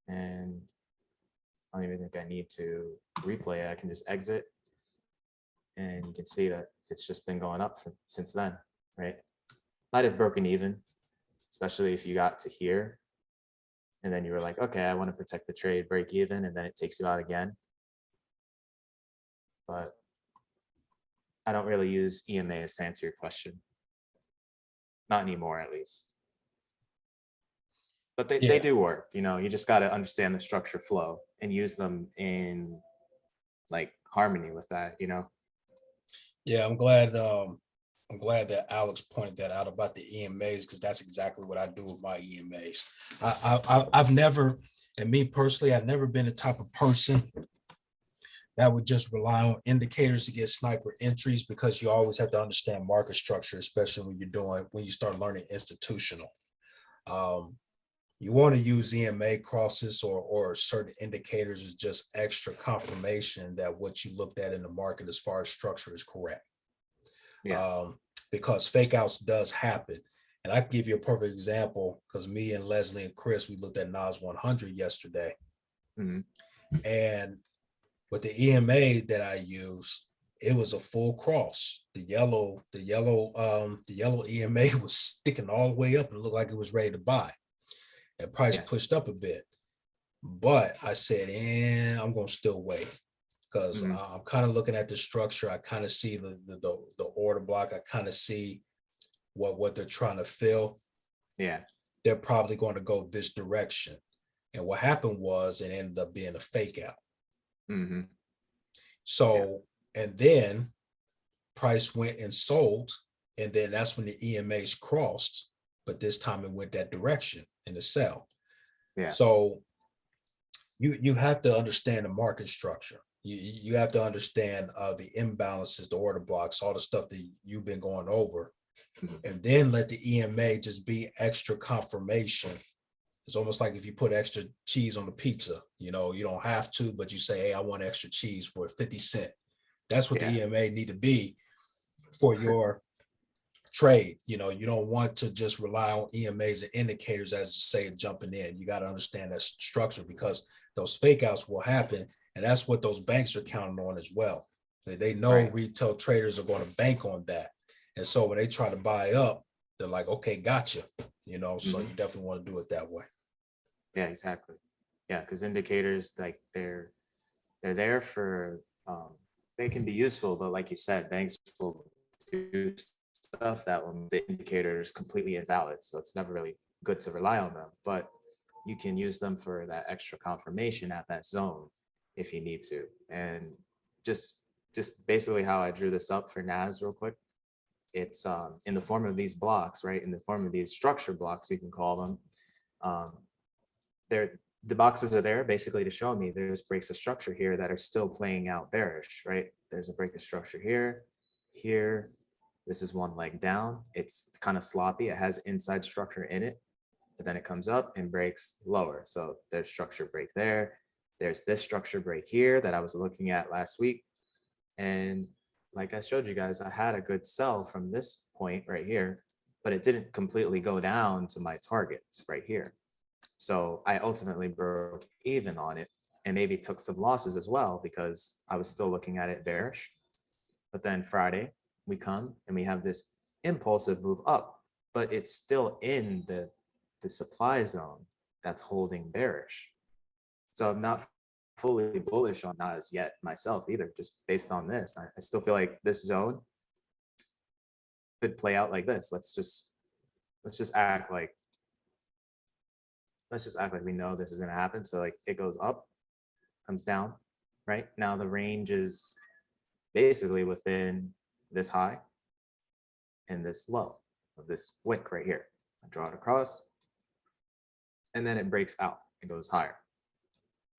And I don't even think I need to replay it. I can just exit. And you can see that it's just been going up since then, right? Might have broken even, especially if you got to here and then you were like, okay, I want to protect the trade, break even, and then it takes you out again. But I don't really use EMAs to answer your question. Not anymore, at least. But they do work, you know, you just got to understand the structure flow and use them in like harmony with that, you know? Yeah, I'm glad that Alex pointed that out about the EMAs, because that's exactly what I do with my EMAs. I've never, and me personally, I've never been the type of person that would just rely on indicators to get sniper entries, because you always have to understand market structure, especially when you start learning institutional. You want to use EMA crosses or certain indicators as just extra confirmation that what you looked at in the market as far as structure is correct. Yeah. Because fake outs does happen. And I can give you a perfect example, because me and Leslie and Chris, we looked at NAS 100 yesterday. Mm-hmm. And with the EMA that I use, it was a full cross. The yellow EMA was sticking all the way up and it looked like it was ready to buy. And price pushed up a bit. But I said, I'm going to still wait, because I'm kind of looking at the structure. I kind of see the order block. I kind of see what they're trying to fill. Yeah. They're probably going to go this direction. And what happened was it ended up being a fake out. Mm-hmm. So, and then price went and sold. And then that's when the EMAs crossed. But this time it went that direction in the sell. Yeah. So you have to understand the market structure. You have to understand the imbalances, the order blocks, all the stuff that you've been going over, and then let the EMA just be extra confirmation. It's almost like if you put extra cheese on the pizza, you know, you don't have to, but you say, hey, I want extra cheese for 50 cents. That's what the EMA need to be for your trade. You know, you don't want to just rely on EMAs and indicators as you say jumping in. You got to understand that structure, because those fake outs will happen, and that's what those banks are counting on as well. They know Right. retail traders are going to bank on that, and so when they try to buy up, they're like, okay, gotcha. You know, so Mhm. you definitely want to do it that way. Yeah, exactly. Yeah, because indicators, like they're there for they can be useful, but like you said, banks will do stuff that will make the indicators completely invalid. So it's never really good to rely on them. But you can use them for that extra confirmation at that zone if you need to. And just just basically how I drew this up for NAS real quick. It's in the form of these blocks, right? In the form of these structure blocks, you can call them. Um, they're the boxes are there basically to show me there's breaks of structure here that are still playing out bearish, right? There's a break of structure here, here. This is one leg down. It's kind of sloppy. It has inside structure in it, but then it comes up and breaks lower. So there's structure break there. There's this structure break here that I was looking at last week. And like I showed you guys, I had a good sell from this point right here, but it didn't completely go down to my targets right here. So I ultimately broke even on it and maybe took some losses as well because I was still looking at it bearish. But then Friday, we come and we have this impulsive move up, but it's still in the supply zone that's holding bearish. So I'm not fully bullish on Nas yet myself either, just based on this. I still feel like this zone could play out like this. Let's just act like we know this is going to happen. So like it goes up, comes down, right? Now the range is basically within this high and this low of this wick right here. I draw it across and then it breaks out. It goes higher.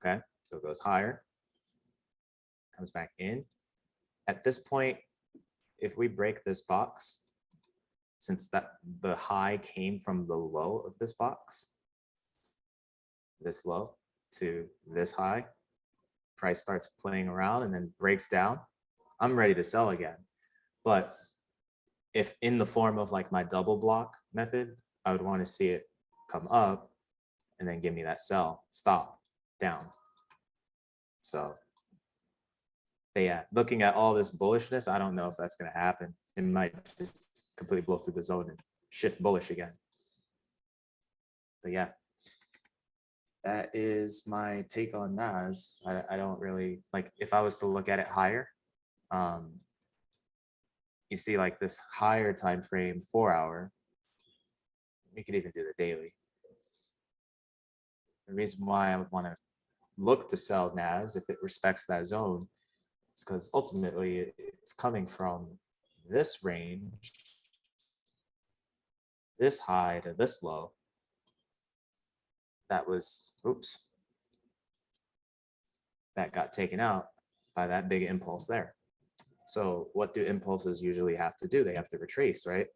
Okay. So it goes higher, comes back in. At this point, if we break this box, since that the high came from the low of this box, this low to this high, price starts playing around and then breaks down, I'm ready to sell again. But if in the form of like my double block method, I would want to see it come up and then give me that sell, stop, down. So but yeah, looking at all this bullishness, I don't know if that's going to happen. It might just completely blow through the zone and shift bullish again. But yeah, that is my take on Nas. I don't really like if I was to look at it higher. You see like this higher time frame, 4 hour. We could even do the daily. The reason why I would want to look to sell Nas if it respects that zone is because ultimately it's coming from this range, this high to this low. That was, oops, that got taken out by that big impulse there. So what do impulses usually have to do? They have to retrace, right?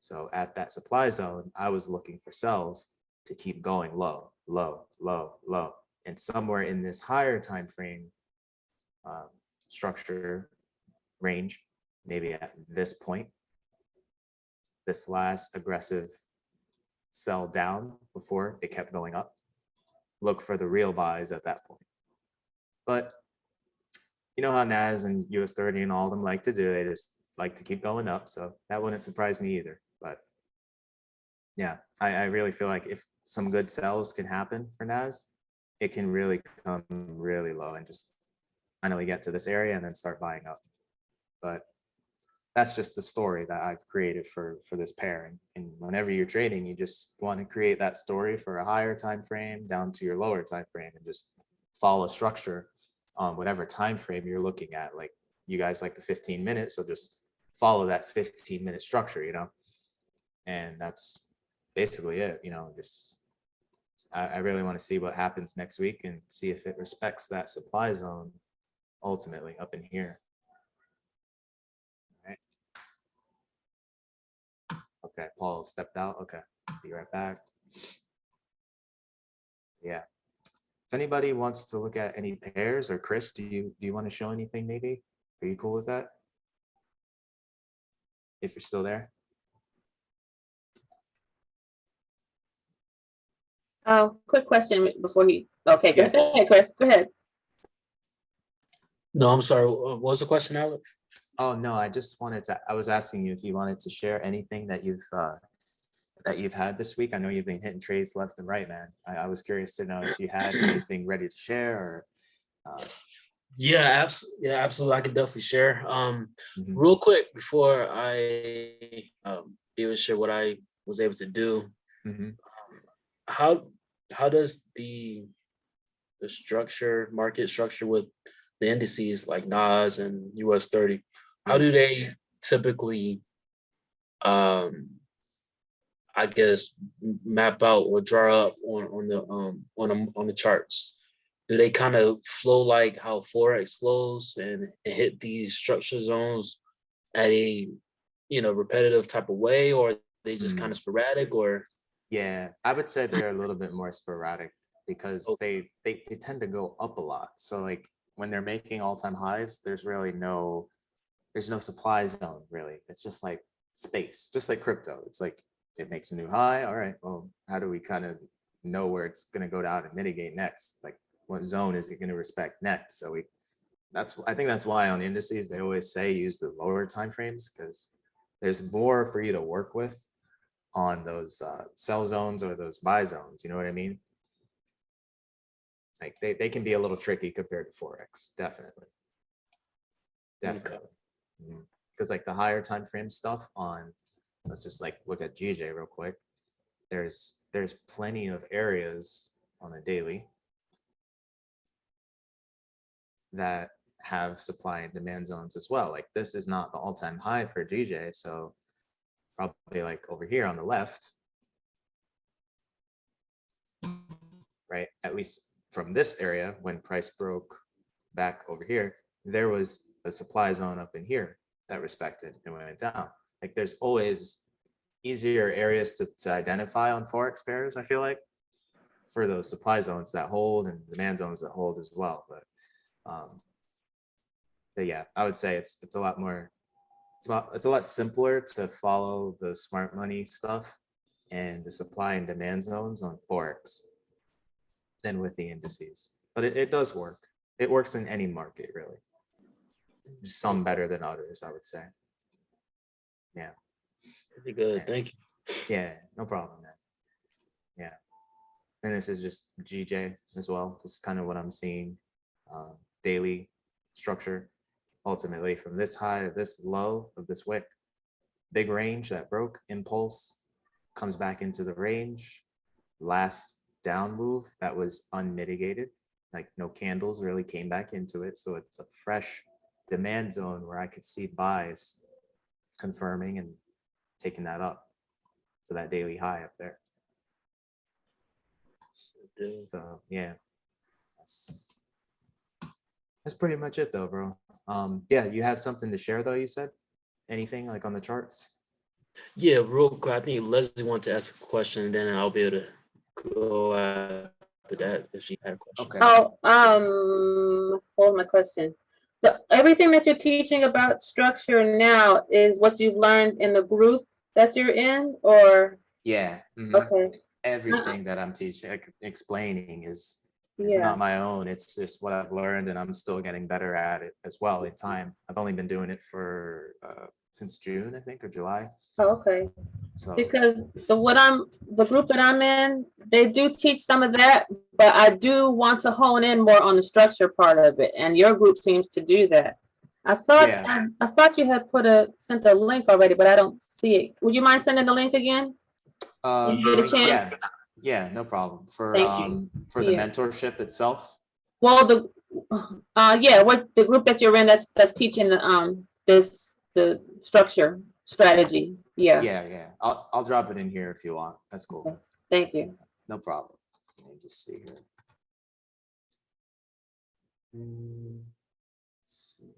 So at that supply zone, I was looking for sells to keep going low, low, low, low. And somewhere in this higher time frame structure range, maybe at this point, this last aggressive sell down before it kept going up, look for the real buys at that point. But you know how NAS and US 30 and all of them like to do, they just like to keep going up. So that wouldn't surprise me either. But yeah, I really feel like if some good sells can happen for NAS, it can really come really low and just finally get to this area and then start buying up. But that's just the story that I've created for this pair. And whenever you're trading, you just want to create that story for a higher time frame down to your lower time frame and just follow structure on whatever time frame you're looking at. Like you guys like the 15 minutes, so just follow that 15-minute structure, you know. And that's basically it, you know. Just I really want to see what happens next week and see if it respects that supply zone ultimately up in here. All right. Okay, Paul stepped out. Okay, be right back. Yeah. If anybody wants to look at any pairs, or Chris, do you want to show anything maybe? Are you cool with that? if you're still there. Oh, quick question before okay, go Yeah. ahead, Chris, go ahead. No, I'm sorry. What was the question, Alex? Oh, no, I was asking you if you wanted to share anything that you've had this week. I know you've been hitting trades left and right, man. I was curious to know if you had anything ready to share or. Yeah, absolutely. I could definitely share. Mhm. Real quick before I be able to share what I was able to do. Mhm. How does the market structure with the indices like NAS and US 30, how do they typically I guess map out or draw up on the charts? Do they kind of flow like how Forex flows and hit these structure zones at a repetitive type of way, or are they just kind of sporadic? Or Yeah, I would say they're a little bit more sporadic because Okay. they tend to go up a lot. So like when they're making all-time highs, there's no supply zone really. It's just like space, just like crypto. It's like it makes a new high. All right, well, how do we kind of know where it's going to go down and mitigate next? Like what zone is it going to respect next? So I think that's why on indices they always say use the lower time frames because there's more for you to work with on those sell zones or those buy zones. You know what I mean? Like they can be a little tricky compared to Forex. Definitely. Definitely. Because like the higher time frame stuff on, let's just like look at GJ real quick. There's plenty of areas on a daily that have supply and demand zones as well. Like this is not the all-time high for GJ. So probably like over here on the left, right? At least from this area, when price broke back over here, there was a supply zone up in here that respected and went down. Like there's always easier areas to identify on Forex pairs, I feel like, for those supply zones that hold and demand zones that hold as well. But yeah, I would say it's a lot more, it's a lot simpler to follow the smart money stuff and the supply and demand zones on Forex than with the indices. But it does work. It works in any market, really. Some better than others, I would say. Yeah. pretty good. Yeah. Thank you. Yeah, no problem, man. Yeah. And this is just GJ as well. This is kind of what I'm seeing. Daily structure. Ultimately, from this high to this low of this wick, big range that broke, impulse, comes back into the range. Last down move that was unmitigated, like no candles really came back into it. So it's a fresh demand zone where I could see buys confirming and taking that up to that daily high up there. So yeah, that's pretty much it though, bro. Yeah, you have something to share though, you said? Anything like on the charts? Yeah, real quick. I think Leslie wanted to ask a question, and then I'll be able to go after that if she had a question. Okay. Oh, what was my question? Everything that you're teaching about structure now is what you've learned in the group that you're in, or? Yeah. Mhm. Okay, Everything that I'm teaching, like, explaining is yeah, not my own. It's just what I've learned, and I'm still getting better at it as well in time. I've only been doing it for since June, I think, or July. okay. So Because the group that I'm in, they do teach some of that, but I do want to hone in more on the structure part of it, and your group seems to do that. I thought yeah, I thought you had sent a link already, but I don't see it. Would you mind sending the link again? You the get a link, chance? yeah, no problem. Thank you. For the Yeah. mentorship itself. Well, what the group that you're in that's teaching the structure strategy. Yeah. Yeah. I'll drop it in here if you want. That's cool. Thank you. No problem. Let me just see here. Let's see.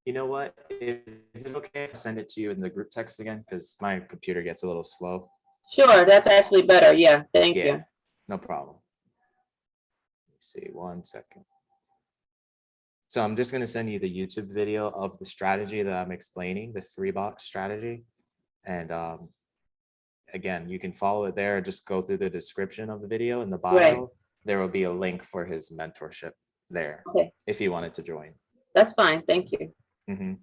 You know what? Is it okay if I send it to you in the group text again? Because my computer gets a little slow. Sure, that's actually better. Yeah, thank Yeah, you. no problem. Let me see, 1 second. So I'm just gonna send you the YouTube video of the strategy that I'm explaining, the 3-box strategy. And again, you can follow it there. Just go through the description of the video in the bio. Right. There will be a link for his mentorship there Okay, if you wanted to join. that's fine. Thank you. Mhm.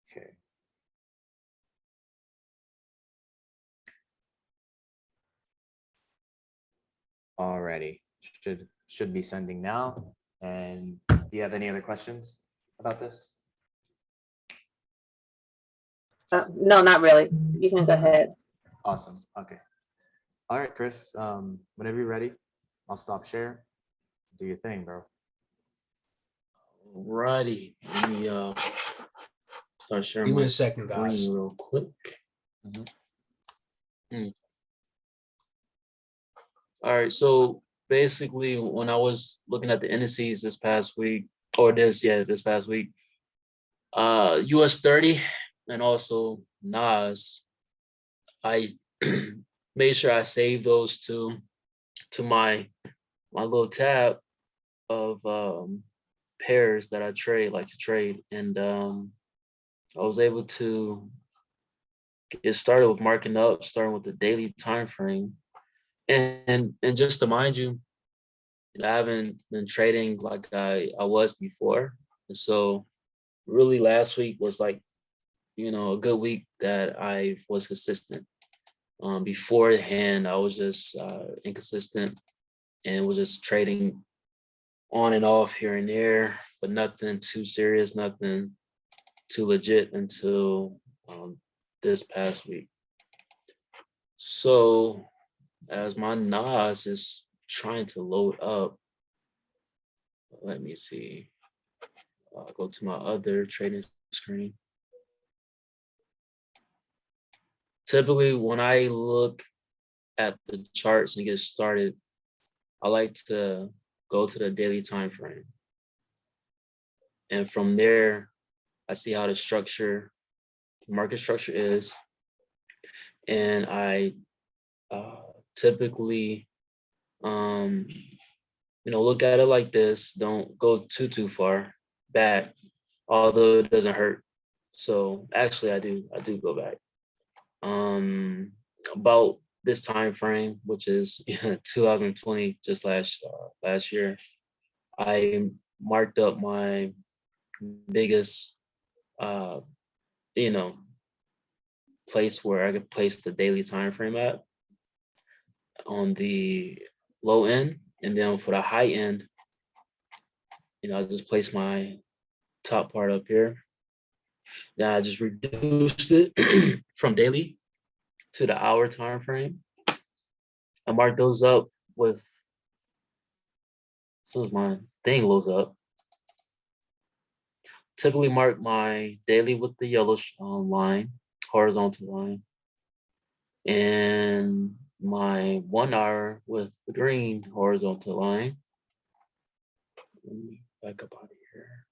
Okay. Alrighty, should be sending now. And do you have any other questions about this? No, not really. You can go ahead. Awesome. Okay. All right, Chris. Whenever you're ready, I'll stop share. Do your thing, bro. Alrighty, let me start sharing Give me my a second, screen guys. real quick. All right, so basically, when I was looking at the indices this past week, this past week, US 30 and also Nas, I made sure I saved those two to my little tab of pairs that I like to trade, and I was able to get started with marking up, starting with the daily time frame, and just to mind you, I haven't been trading like I was before, and so really last week was like, a good week that I was consistent. Beforehand, I was just inconsistent and was just trading on and off here and there, but nothing too serious, nothing too legit until this past week. So as my NAS is trying to load up, let me see. I'll go to my other trading screen. Typically, when I look at the charts and get started, I like to go to the daily time frame. And from there, I see how the market structure is. And I typically, look at it like this. Don't go too far back, although it doesn't hurt. So actually, I do go back. About this time frame, which is 2020, just last year, I marked up my biggest, place where I could place the daily time frame at on the low end, and then for the high end, I just place my top part up here. Then I just reduced it from daily to the hour time frame. I marked those up with, as soon as my thing loads up, typically mark my daily with the yellow line, horizontal line, and my 1 hour with the green horizontal line. Let me back up out of here.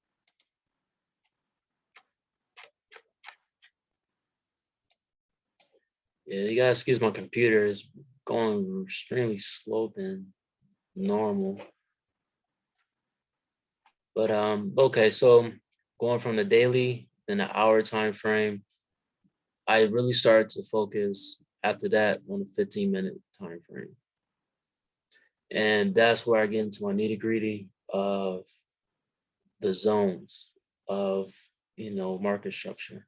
Yeah, you guys excuse my computer is going extremely slow than normal. But okay, so going from the daily, then the hour time frame, I really started to focus after that on the 15-minute time frame. And that's where I get into my nitty-gritty of the zones of market structure.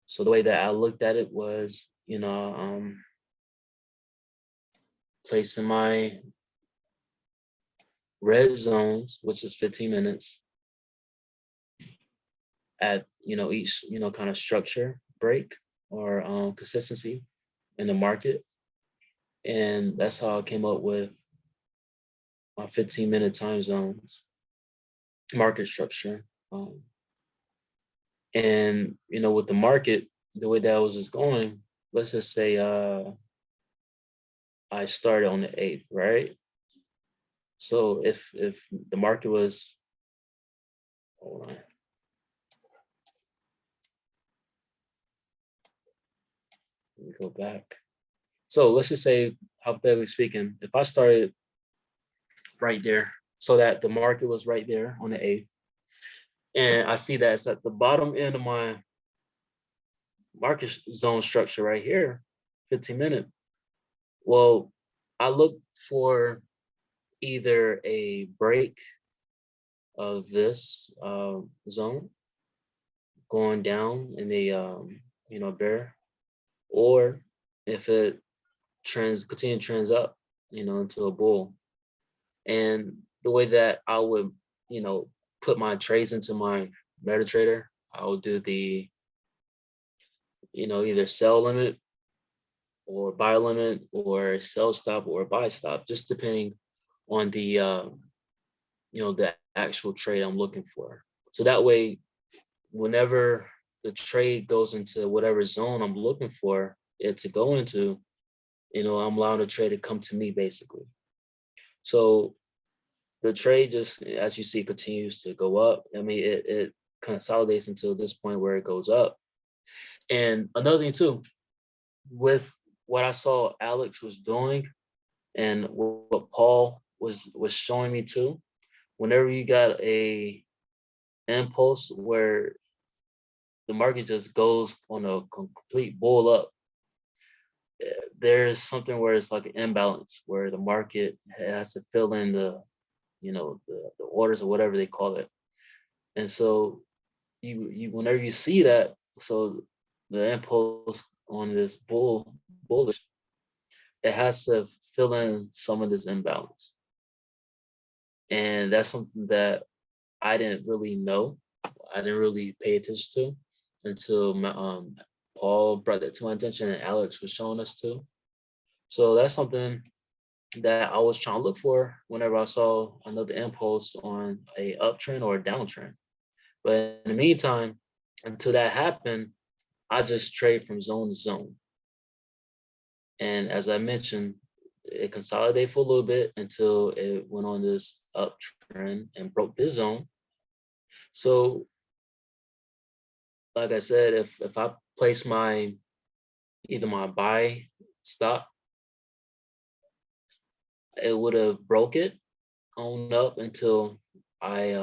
So the way that I looked at it was, placing my red zones, which is 15 minutes, at each kind of structure break or consistency in the market, and that's how I came up with my 15-minute time zones market structure. And with the market, the way that I was just going, let's just say I started on the 8th, right? So if the market was, hold on. Let me go back. So let's just say, hypothetically speaking, if I started right there so that the market was right there on the 8th. And I see that it's at the bottom end of my market zone structure right here, 15-minute. Well, I look for either a break of this zone going down in the bear, or if it continues up, into a bull. And the way that I would, put my trades into my MetaTrader, I will do the, either sell limit or buy limit or sell stop or buy stop, just depending on the actual trade I'm looking for. So that way, whenever the trade goes into whatever zone I'm looking for it to go into, I'm allowing the trade to come to me basically. So the trade just, as you see, continues to go up. I mean, it consolidates until this point where it goes up. And another thing too, with what I saw Alex was doing and what Paul was showing me too, whenever you got a impulse where the market just goes on a complete bull up, there's something where it's like an imbalance where the market has to fill in the orders or whatever they call it. And so you whenever you see that, so the impulse on this bullish, it has to fill in some of this imbalance. And that's something that I didn't really know. I didn't really pay attention to until Paul brought that to my attention and Alex was showing us too. So that's something that I was trying to look for whenever I saw another impulse on a uptrend or a downtrend. But in the meantime, until that happened, I just trade from zone to zone. And as I mentioned, it consolidated for a little bit until it went on this uptrend and broke this zone. So, like I said, if I place either my buy stop, it would have broke it on up until I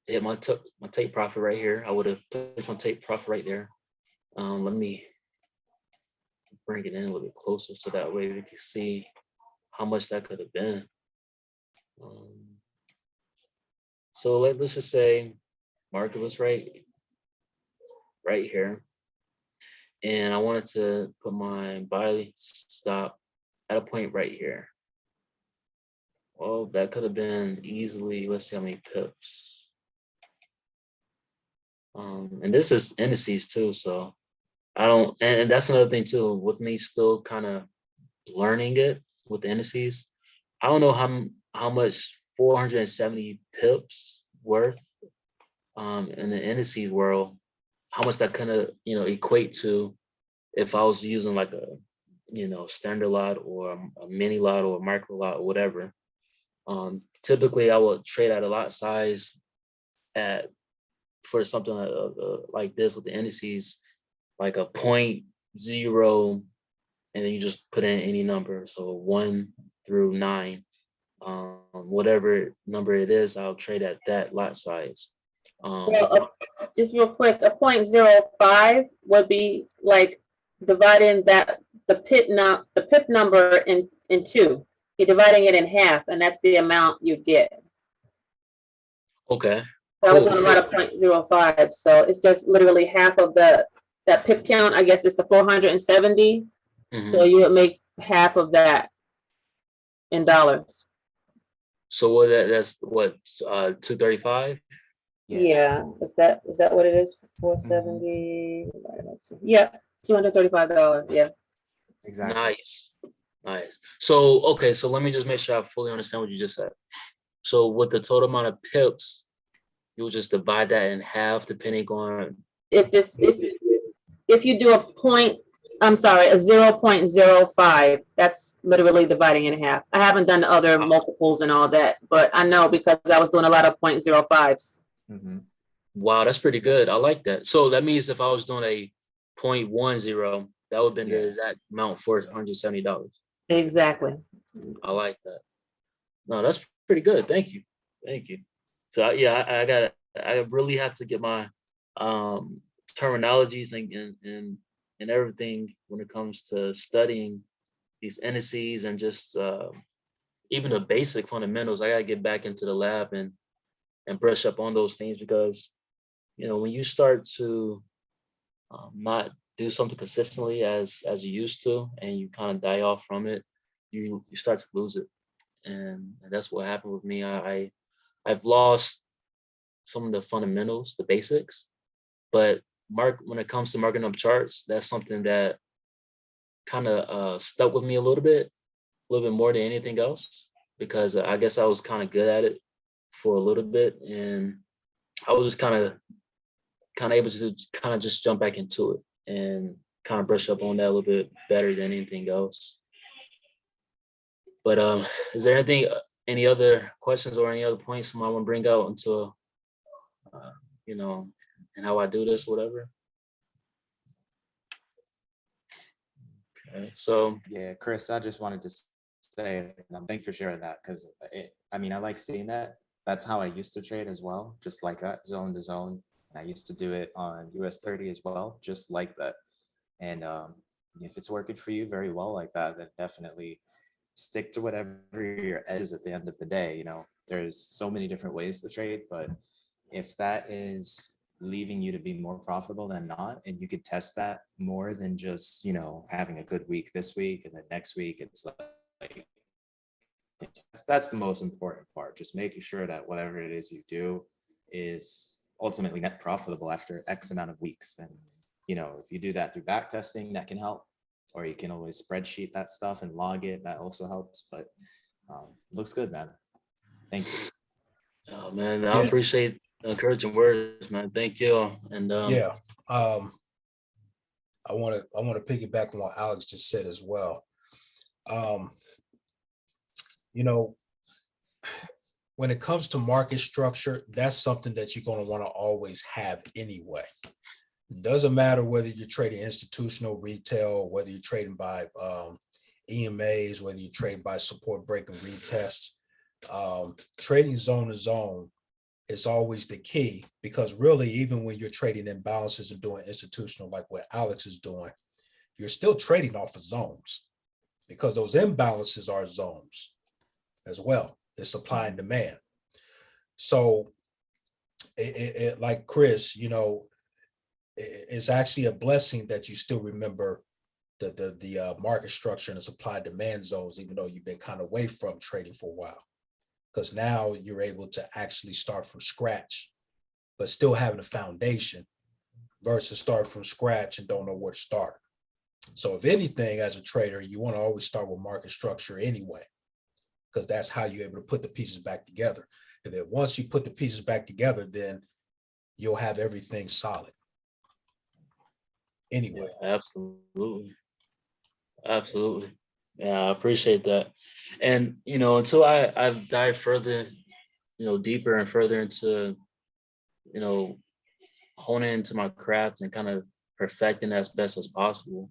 hit my take profit right here. I would have placed my take profit right there. Let me bring it in a little bit closer so that way we can see how much that could have been. So let's just say market was right here, and I wanted to put my buy stop at a point right here. Well, that could have been easily, let's see how many pips. And this is indices too, so I don't, and that's another thing too, with me still kind of learning it with the indices. I don't know how much 470 pips worth in the indices world, how much that kind of equate to if I was using like a standard lot or a mini lot or a micro lot or whatever. Typically I would trade at a lot size for something like this with the indices, like a 0.0, and then you just put in any number. So 1 through 9, whatever number it is, I'll trade at that lot size. Well, just real quick, a 0.05 would be like dividing the pip number in two. You're dividing it in half, and that's the amount you get. Okay. So I was doing a lot of 0.05, so it's just literally half of that pip count. I guess it's the 470. So you would make half of that in dollars. So that's what 235? Yeah. Is that what it is? 470. Yeah, $235. Yeah. Exactly. Nice. So okay, so let me just make sure I fully understand what you just said. So with the total amount of pips, you'll just divide that in half depending on if you do a 0.05, that's literally dividing in half. I haven't done the other multiples and all that, but I know because I was doing a lot of 0.05s. Mm-hmm. Wow, that's pretty good. I like that. So that means if I was doing a 0.10, that would have been the exact amount for $170. Exactly. I like that. No, that's pretty good. Thank you. Thank you. So yeah, I really have to get my terminologies and everything when it comes to studying these indices and just even the basic fundamentals. I gotta get back into the lab and brush up on those things because when you start to not do something consistently as you used to, and you kind of die off from it, you start to lose it, and that's what happened with me. I've lost some of the fundamentals, the basics, but when it comes to marking up charts, that's something that kind of stuck with me a little bit more than anything else, because I guess I was kind of good at it for a little bit, and I was just kind of able to kind of just jump back into it and kind of brush up on that a little bit better than anything else. But is there any other questions or any other points someone want to bring out into and how I do this, whatever? Okay, so Yeah, Chris, I just wanted to say, thanks for sharing that, because I mean, I like seeing that. That's how I used to trade as well, just like that, zone to zone. And I used to do it on US 30 as well, just like that. And if it's working for you very well like that, then definitely stick to whatever your edge is at the end of the day. There's so many different ways to trade, but if that is leaving you to be more profitable than not, and you could test that more than just having a good week this week and then next week, it's like that's the most important part, just making sure that whatever it is you do is ultimately net profitable after X amount of weeks. And if you do that through back testing, that can help, or you can always spreadsheet that stuff and log it, that also helps. But looks good, man. Thank you. oh man, I appreciate the encouraging words, man. Thank you. And Yeah. I want to piggyback on what Alex just said as well. When it comes to market structure, that's something that you're going to want to always have anyway. It doesn't matter whether you're trading institutional, retail, whether you're trading by EMAs, whether you're trading by support break and retest. Trading zone to zone is always the key, because really, even when you're trading imbalances and doing institutional like what Alex is doing, you're still trading off of zones, because those imbalances are zones as well. It's supply and demand. So it like Chris, it's actually a blessing that you still remember the market structure and the supply demand zones, even though you've been kind of away from trading for a while, because now you're able to actually start from scratch, but still having a foundation versus start from scratch and don't know where to start. So if anything, as a trader, you want to always start with market structure anyway, because that's how you're able to put the pieces back together. And then once you put the pieces back together, then you'll have everything solid. Anyway. Yeah, absolutely. Yeah, I appreciate that. And until I've dived further, deeper and further into, honing into my craft and kind of perfecting as best as possible.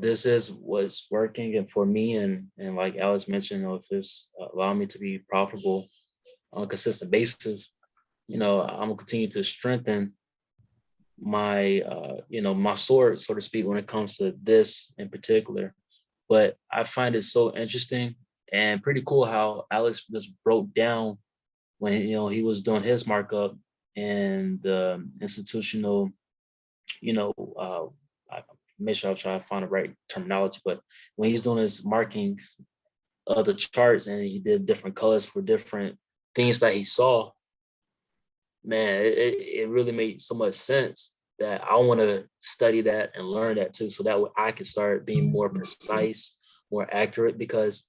This is what's working and for me, and like Alice mentioned, if it's allowing me to be profitable on a consistent basis, I'm gonna continue to strengthen my my sword, so to speak, when it comes to this in particular. But I find it so interesting and pretty cool how Alex just broke down when he was doing his markup and the institutional, I make sure I try to find the right terminology, but when he's doing his markings of the charts and he did different colors for different things that he saw, man, it really made so much sense that I want to study that and learn that too, so that way I can start being more precise, more accurate. Because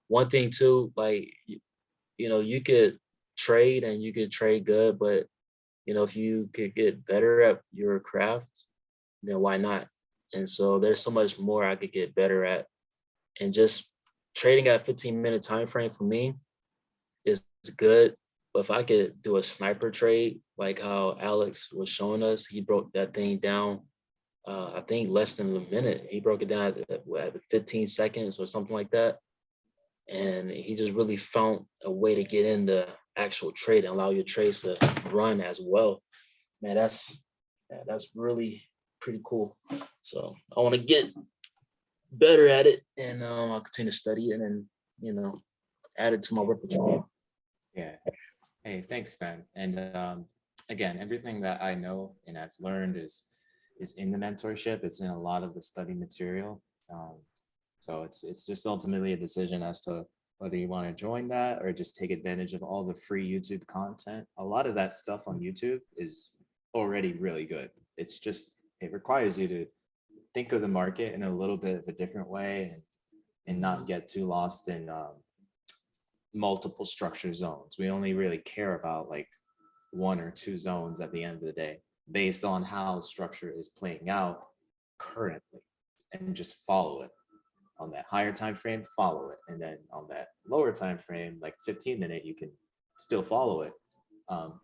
one thing too, like, you could trade and you could trade good, but if you could get better at your craft, then why not? And so there's so much more I could get better at. And just trading at 15-minute time frame for me is good. But if I could do a sniper trade, like how Alex was showing us, he broke that thing down, I think less than a minute. He broke it down at 15 seconds or something like that. and he just really found a way to get in the actual trade and allow your trades to run as well. Man, that's really pretty cool. So I want to get better at it, and I'll continue to study it, and then add it to my repertoire. Yeah. Hey, thanks, man. And again, everything that I know and I've learned is in the mentorship. It's in a lot of the study material. So it's just ultimately a decision as to whether you want to join that or just take advantage of all the free YouTube content. A lot of that stuff on YouTube is already really good. It's just, it requires you to think of the market in a little bit of a different way and not get too lost in multiple structure zones. We only really care about like one or two zones at the end of the day based on how structure is playing out currently, and just follow it. On that higher time frame, follow it, and then on that lower time frame, like 15-minute, you can still follow it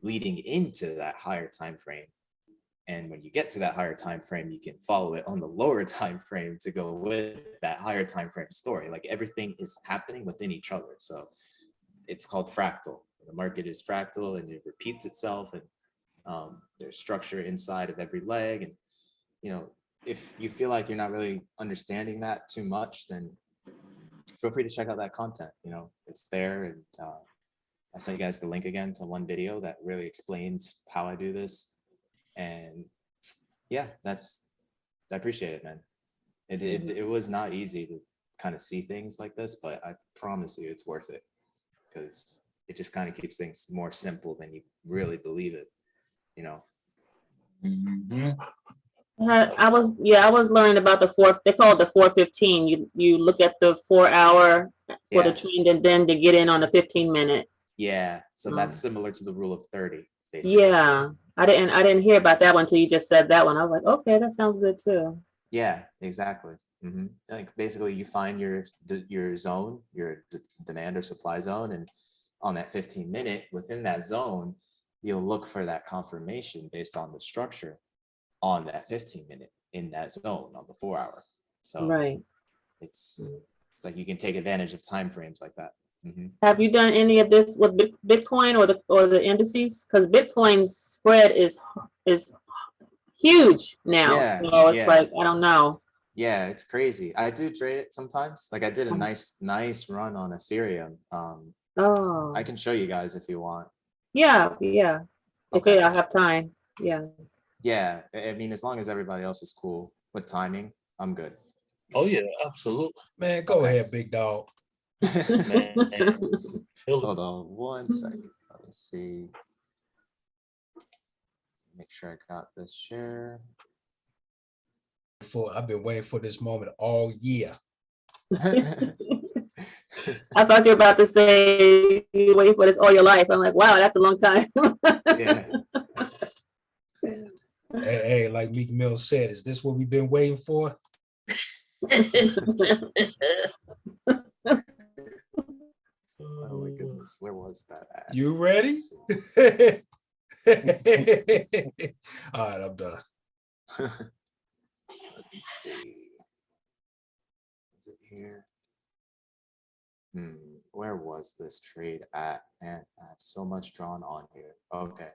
leading into that higher time frame. And when you get to that higher time frame, you can follow it on the lower time frame to go with that higher time frame story. Like everything is happening within each other. So it's called fractal. The market is fractal and it repeats itself, and there's structure inside of every leg. And if you feel like you're not really understanding that too much, then feel free to check out that content. It's there. And I sent you guys the link again to one video that really explains how I do this. And yeah, I appreciate it, man. It was not easy to kind of see things like this, but I promise you it's worth it, because it just kind of keeps things more simple than you really believe it. I was learning about they call it the 415. You look at the 4 hour for the Yeah. trend, and then to get in on the 15-minute. Yeah, so that's similar to the rule of 30, basically. Yeah, I didn't hear about that one until you just said that one. I was like, okay, that sounds good too. Yeah, exactly. Like basically you find your zone, your demand or supply zone, and on that 15-minute within that zone, you'll look for that confirmation based on the structure on that 15-minute in that zone on the 4 hour. So Right. it's like you can take advantage of time frames like that. Have you done any of this with Bitcoin or the indices? Because Bitcoin's spread is huge now. Yeah, So it's yeah. like, I don't know. Yeah, it's crazy. I do trade it sometimes. Like I did a nice run on Ethereum. Oh, I can show you guys if you want. yeah. Okay. If I have time. Yeah. Yeah, I mean, as long as everybody else is cool with timing, I'm good. Oh yeah, absolutely. Man, go Okay. ahead, big dog. Man. Hold on one second. Let me see. Make sure I got this share. I've been waiting for this moment all year. I thought you were about to say you wait for this all your life. I'm like, wow, that's a long time. Yeah. Hey, like Meek Mill said, is this what we've been waiting for? Oh my goodness, where was that at? You ready? All right, I'm done. Let's see. Is it here? Where was this trade at? Man, I have so much drawn on here. Okay.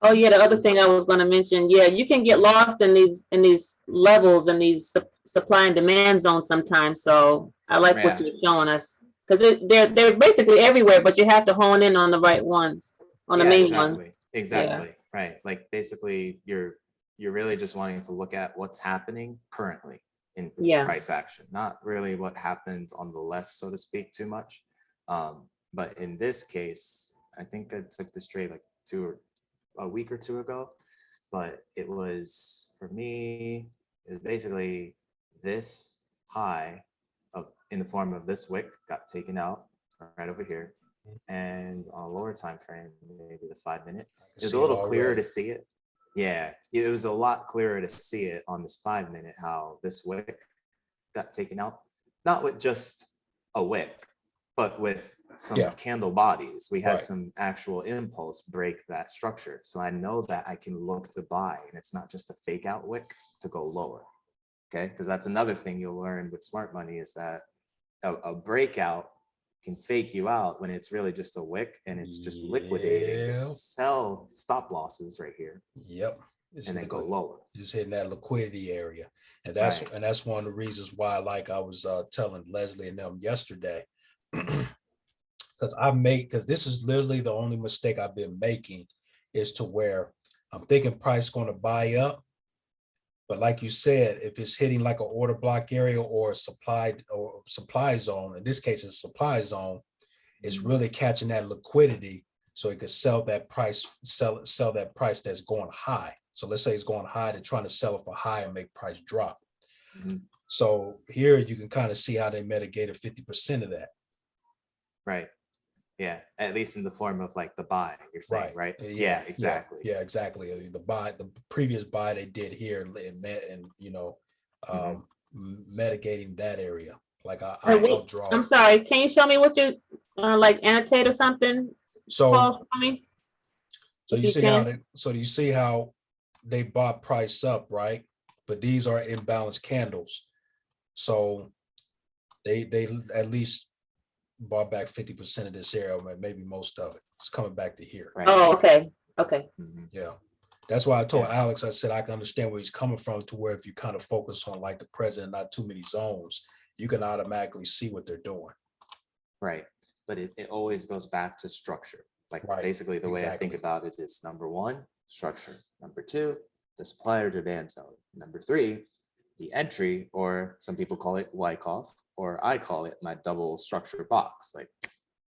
Oh yeah, the other thing I was going to mention, yeah, you can get lost in these levels and these supply and demand zones sometimes. So I like what you're showing us, because they're basically everywhere, but you have to hone in on the right ones, on the main ones. Exactly. Right. Like basically you're really just wanting to look at what's happening currently in price action, not really what happened on the left, so to speak, too much. But in this case, I think I took this trade like a week or two ago, but it was, for me, it was basically this high in the form of this wick got taken out right over here, and on a lower time frame, maybe the 5-minute, it was a little clearer to see it. Yeah, it was a lot clearer to see it on this 5-minute, how this wick got taken out, not with just a wick, but with some candle bodies. We had some actual impulse break that structure. So I know that I can look to buy, and it's not just a fake out wick to go lower. Okay, because that's another thing you'll learn with smart money is that a breakout can fake you out when it's really just a wick and it's just liquidating to Yeah. sell stop losses right here Yep. It's and then go liquid. lower. Just hitting that liquidity area. And Right. that's one of the reasons why, like I was telling Leslie and them yesterday, because this is literally the only mistake I've been making is to where I'm thinking price going to buy up. But like you said, if it's hitting like an order block area or supply zone, in this case, it's supply zone, it's really catching that liquidity so it could sell that price, sell that price that's going high. So let's say it's going high, they're trying to sell it for high and make price drop. Mhm. So here you can kind of see how they mitigated 50% of that. Right. Yeah. At least in the form of like the buy, you're saying, right? Yeah, exactly. Yeah, exactly. The previous buy they did here and Mhm. mitigating that area. Like Wait, I'll draw. I'm sorry, can you show me what you, like annotate or something? So Paul, for me? If you you see how can. you see how they bought price up, right? But these are imbalanced candles. So they at least bought back 50% of this area, or maybe most of it. It's coming back to here. Right. Oh, okay, okay. Mhm. Yeah. That's why I told Yeah. Alex, I said I can understand where he's coming from, to where if you kind of focus on like the president, not too many zones, you can automatically see what they're doing. Right. But it always goes back to structure. Like Right, basically the way I think exactly. about it is number one, structure. Number two, the supply or demand zone. Number three, the entry, or some people call it Wyckoff, or I call it my double structure box. Like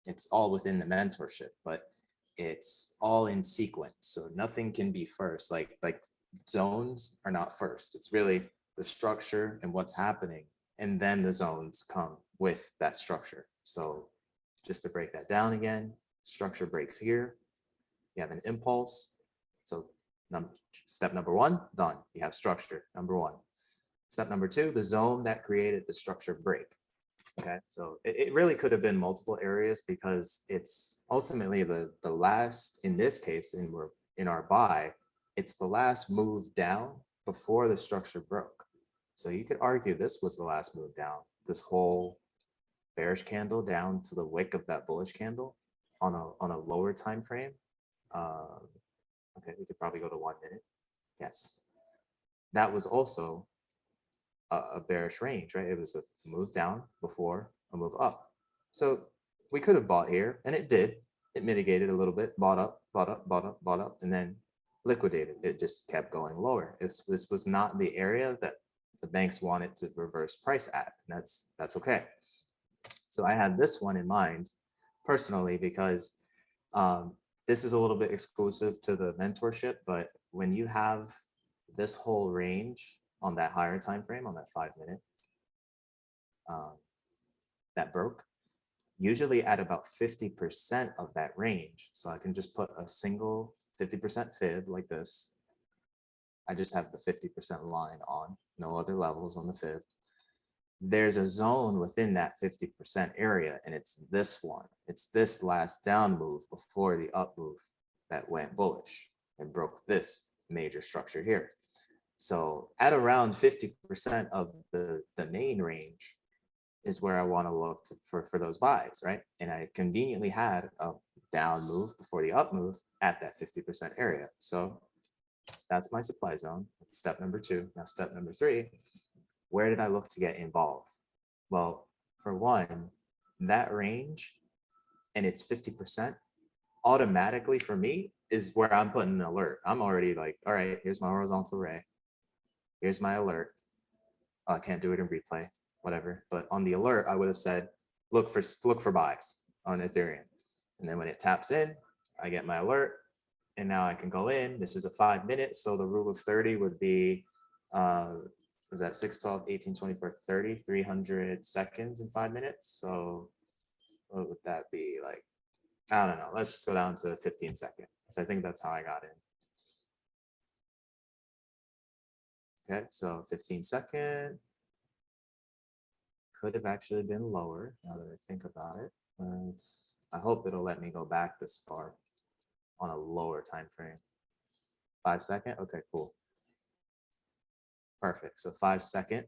it's all within the mentorship, but it's all in sequence. So nothing can be first. Like zones are not first. It's really the structure and what's happening, and then the zones come with that structure. So just to break that down again, structure breaks here. You have an impulse. So step number one, done. You have structure, number one. Step number two, the zone that created the structure break. Okay, so it really could have been multiple areas because it's ultimately the last, in this case, in our buy, it's the last move down before the structure broke. So you could argue this was the last move down, this whole bearish candle down to the wick of that bullish candle on a lower time frame. Okay, we could probably go to 1 minute. Yes, that was also a bearish range, right? It was a move down before a move up. So we could have bought here, and it did. It mitigated a little bit, bought up, bought up, bought up, bought up, and then liquidated. It just kept going lower. This was not the area that the banks wanted to reverse price at, and that's okay. So I had this one in mind personally because this is a little bit exclusive to the mentorship, but when you have this whole range on that higher time frame, on that 5 minute, that broke, usually at about 50% of that range. So I can just put a single 50% fib like this. I just have the 50% line on, no other levels on the fib. There's a zone within that 50% area, and it's this one. It's this last down move before the up move that went bullish and broke this major structure here. So at around 50% of the main range is where I want to look for those buys, right? And I conveniently had a down move before the up move at that 50% area. So that's my supply zone. Step number two. Now step number three, where did I look to get involved? Well, for one, that range and it's 50% automatically for me is where I'm putting an alert. I'm already like, all right, here's my horizontal ray. Here's my alert. I can't do it in replay, whatever. But on the alert, I would have said, look for buys on Ethereum. And then when it taps in, I get my alert. And now I can go in. This is a 5 minute. So the rule of 30 would be, is that 6, 12, 18, 24, 30, 300 seconds in 5 minutes. So what would that be like? I don't know. Let's just go down to 15 seconds. So I think that's how I got in. Okay, so 15 second. Could have actually been lower now that I think about it. I hope it'll let me go back this far on a lower time frame. 5 second. Okay, cool. Perfect. So 5-second.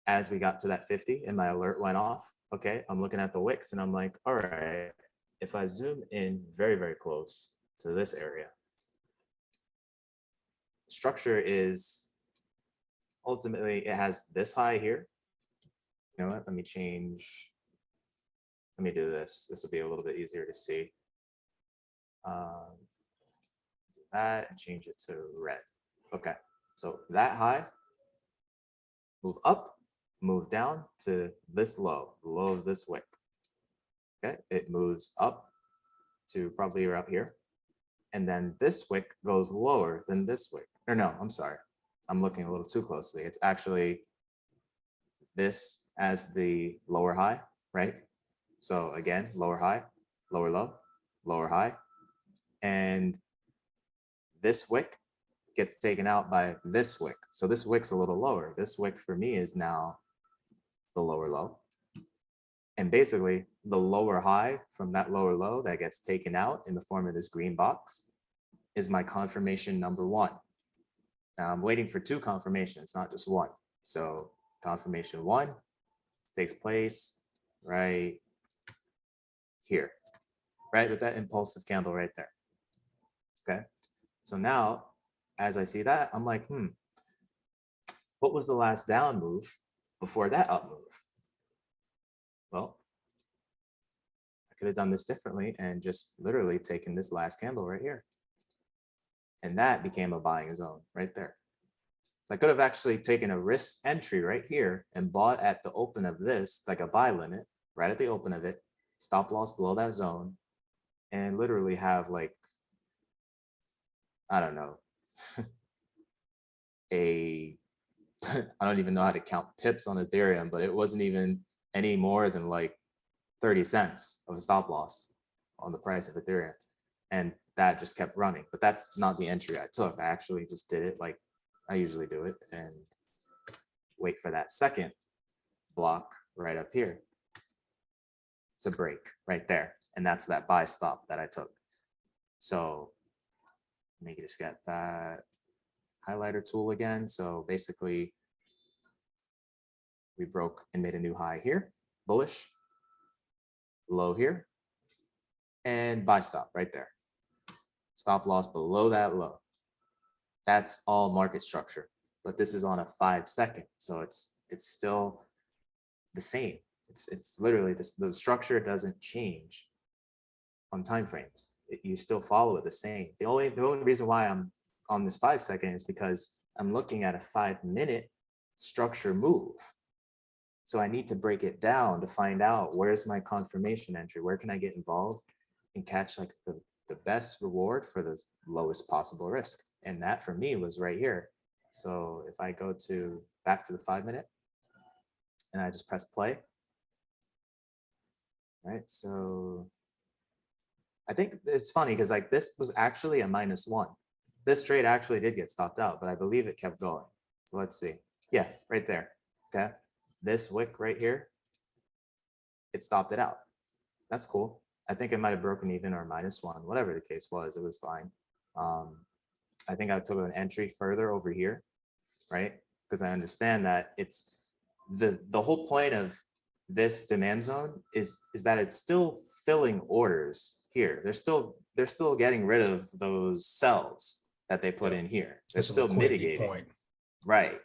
As we got to that 50 and my alert went off, okay, I'm looking at the wicks and I'm like, all right, if I zoom in very, very close to this area, structure is ultimately, it has this high here. You know what? Let me change. Let me do this. This will be a little bit easier to see. Do that and change it to red. Okay, so that high, move up, move down to this low, the low of this wick. Okay, it moves up to probably around here. And then this wick goes lower than this wick. Or no, I'm sorry. I'm looking a little too closely. It's actually this as the lower high, right? So again, lower high, lower low, lower high. And this wick gets taken out by this wick. So this wick's a little lower. This wick for me is now the lower low. And basically the lower high from that lower low that gets taken out in the form of this green box is my confirmation number 1. Now I'm waiting for 2 confirmations, not just 1. So confirmation 1 takes place right here, right with that impulsive candle right there. Okay. So now, as I see that, I'm like, what was the last down move before that up move? Well, I could have done this differently and just literally taken this last candle right here. And that became a buying zone right there. So I could have actually taken a risk entry right here and bought at the open of this, like a buy limit, right at the open of it, stop loss below that zone, and literally have like, I don't know, I don't even know how to count pips on Ethereum, but it wasn't even any more than like 30 cents of a stop loss on the price of Ethereum. And that just kept running. But that's not the entry I took. I actually just did it like I usually do it and wait for that second block right up here to break right there. And that's that buy stop that I took. So let me just get that highlighter tool again. So basically we broke and made a new high here, bullish, low here, and buy stop right there. Stop loss below that low. That's all market structure, but this is on a 5-second. So it's still the same. It's literally this, the structure doesn't change on timeframes. You still follow it the same. The only reason why I'm on this 5-second is because I'm looking at a 5-minute structure move. So I need to break it down to find out where's my confirmation entry, where can I get involved and catch like the best reward for the lowest possible risk. And that for me was right here. So if I go to back to the 5-minute and I just press play, right? So I think it's funny because like this was actually a -1. This trade actually did get stopped out, but I believe it kept going. So let's see. Yeah, right there. Okay. This wick right here, it stopped it out. That's cool. I think it might have broken even or -1, whatever the case was, it was fine. I think I took an entry further over here, right? Because I understand that it's the whole point of this demand zone is that it's still filling orders here. They're still getting rid of those cells that they put in here. They're It's a still liquidity mitigating, point. right?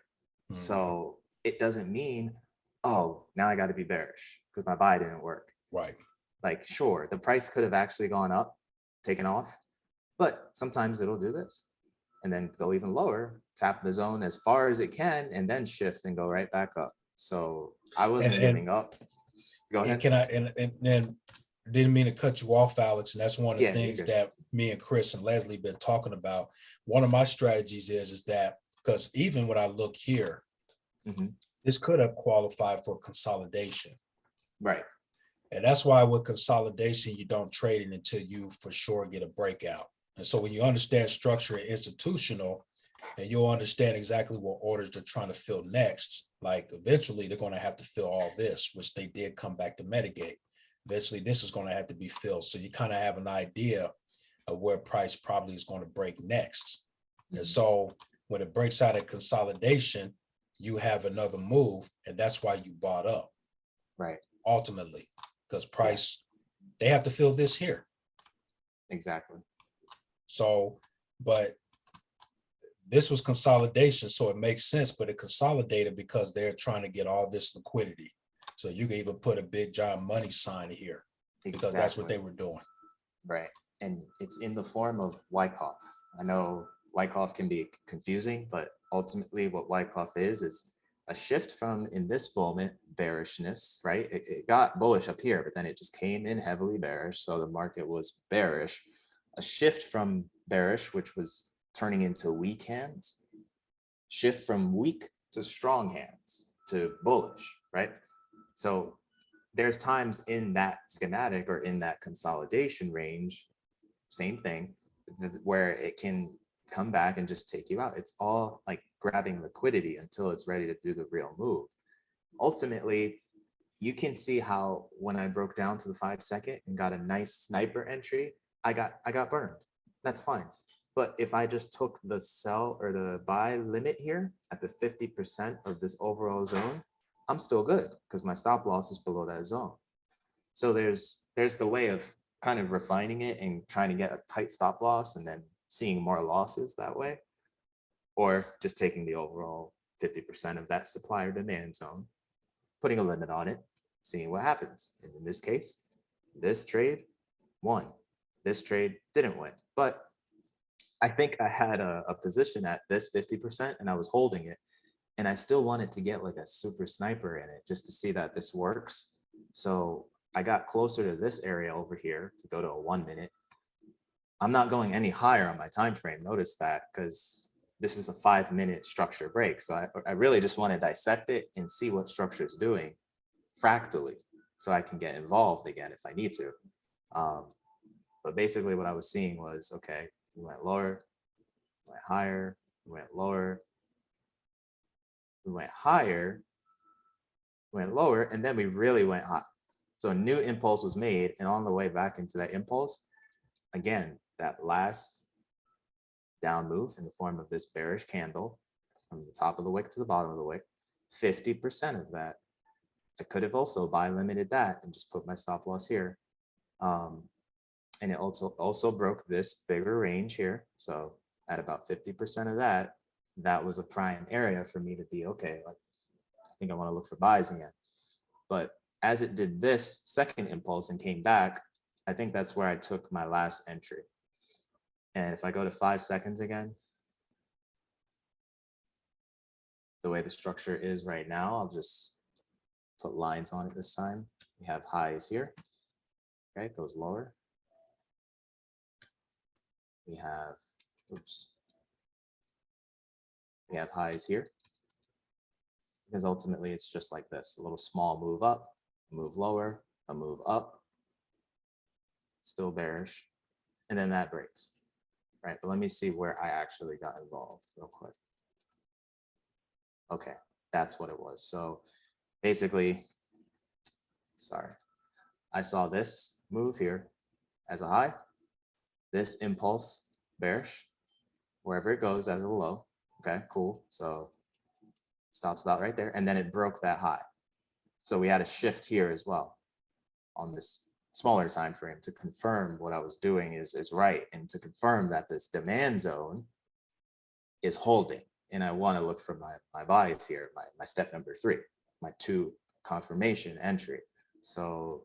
Mhm. So it doesn't mean, oh, now I got to be bearish because my buy didn't work. Right. Like, sure, the price could have actually gone up, taken off, but sometimes it'll do this and then go even lower, tap the zone as far as it can, and then shift and go right back up. So I wasn't giving up. Go And ahead. can I, and then didn't mean to cut you off, Alex, and that's one of the Yeah, you're things good. that me and Chris and Leslie been talking about. One of my strategies is that, because even when I look here, Mhm. this could have qualified for consolidation. Right. And that's why with consolidation, you don't trade it until you for sure get a breakout. And so when you understand structure and institutional, and you'll understand exactly what orders they're trying to fill next, like eventually they're going to have to fill all this, which they did come back to mitigate. Eventually this is going to have to be filled. So you kind of have an idea of where price probably is going to break next. And so When it breaks out of consolidation, you have another move, and that's why you bought up Right. ultimately, because price, they have to fill this here. Exactly. So, but this was consolidation, so it makes sense, but it consolidated because they're trying to get all this liquidity. So you can even put a big giant money sign here because that's what they were doing. Right. And it's in the form of Wyckoff. I know Wyckoff can be confusing, but ultimately what Wyckoff is a shift from, in this moment, bearishness, right? It got bullish up here, but then it just came in heavily bearish. So the market was bearish. A shift from bearish, which was turning into weak hands, shift from weak to strong hands to bullish, right? So there's times in that schematic or in that consolidation range, same thing, where it can come back and just take you out. It's all like grabbing liquidity until it's ready to do the real move. Ultimately, you can see how when I broke down to the 5-second and got a nice sniper entry, I got burned. That's fine. But if I just took the sell or the buy limit here at the 50% of this overall zone, I'm still good because my stop loss is below that zone. So there's the way of kind of refining it and trying to get a tight stop loss and then seeing more losses that way, or just taking the overall 50% of that supply or demand zone, putting a limit on it, seeing what happens. And in this case, this trade won. This trade didn't win, but I think I had a position at this 50% and I was holding it, and I still wanted to get like a super sniper in it just to see that this works. So I got closer to this area over here to go to a 1 minute. I'm not going any higher on my time frame. Notice that, because this is a 5-minute structure break. So I really just want to dissect it and see what structure is doing fractally so I can get involved again if I need to. But basically what I was seeing was, okay, we went lower, went higher, we went lower, we went higher, went lower, and then we really went high. So a new impulse was made, and on the way back into that impulse, again, that last down move in the form of this bearish candle from the top of the wick to the bottom of the wick, 50% of that, I could have also buy limited that and just put my stop loss here. And it also broke this bigger range here. So at about 50% of that, that was a prime area for me to be, okay, like, I think I want to look for buys again. But as it did this second impulse and came back, I think that's where I took my last entry. And if I go to 5 seconds again, the way the structure is right now, I'll just put lines on it this time. We have highs here. Okay, it goes lower. We have, oops. We have highs here. Because ultimately it's just like this, a little small move up, move lower, a move up, still bearish, and then that breaks, right? But let me see where I actually got involved real quick. Okay, that's what it was. So basically, sorry, I saw this move here as a high, this impulse bearish, wherever it goes as a low. Okay, cool. So stops about right there, and then it broke that high. So we had a shift here as well on this smaller time frame to confirm what I was doing is right, and to confirm that this demand zone is holding. And I want to look for my buys here, my step number 3, my 2 confirmation entry. So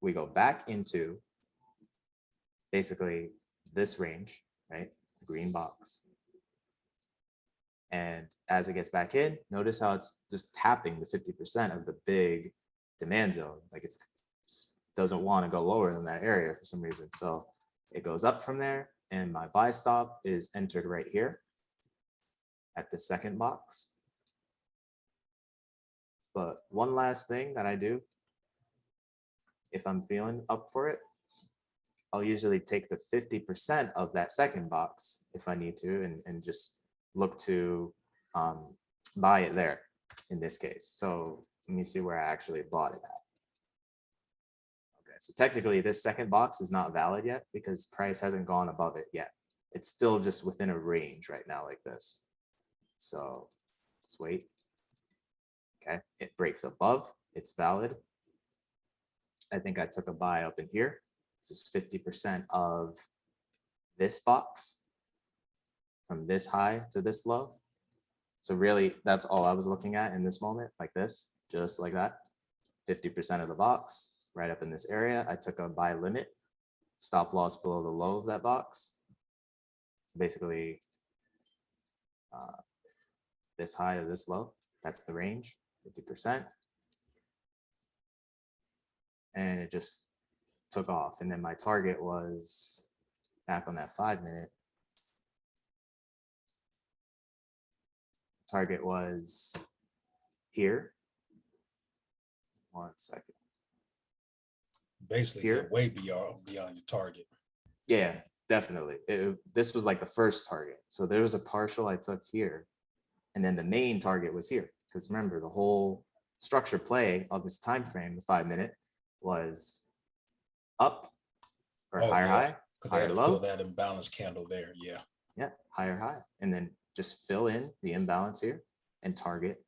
we go back into basically this range, right? The green box. And as it gets back in, notice how it's just tapping the 50% of the big demand zone. Like it doesn't want to go lower than that area for some reason. So it goes up from there, and my buy stop is entered right here at the second box. But one last thing that I do, if I'm feeling up for it, I'll usually take the 50% of that second box if I need to, and just look to buy it there in this case. So let me see where I actually bought it at. Okay, so technically this second box is not valid yet because price hasn't gone above it yet. It's still just within a range right now like this. So let's wait. Okay, it breaks above, it's valid. I think I took a buy up in here. This is 50% of this box from this high to this low. So really, that's all I was looking at in this moment, like this, just like that. 50% of the box, right up in this area. I took a buy limit, stop loss below the low of that box. So basically, this high to this low, that's the range, 50%. And it just took off. And then my target was back on that 5-minute. Target was here. 1 second. Basically, Here? you're way beyond your target. Yeah, definitely. This was like the first target. So there was a partial I took here. And then the main target was here. Because remember, the whole structure play of this time frame, the 5-minute, was up or Oh, higher yeah, high, because I higher had to low. fill that imbalance candle there. Yeah. Yeah, higher high. And then just fill in the imbalance here and target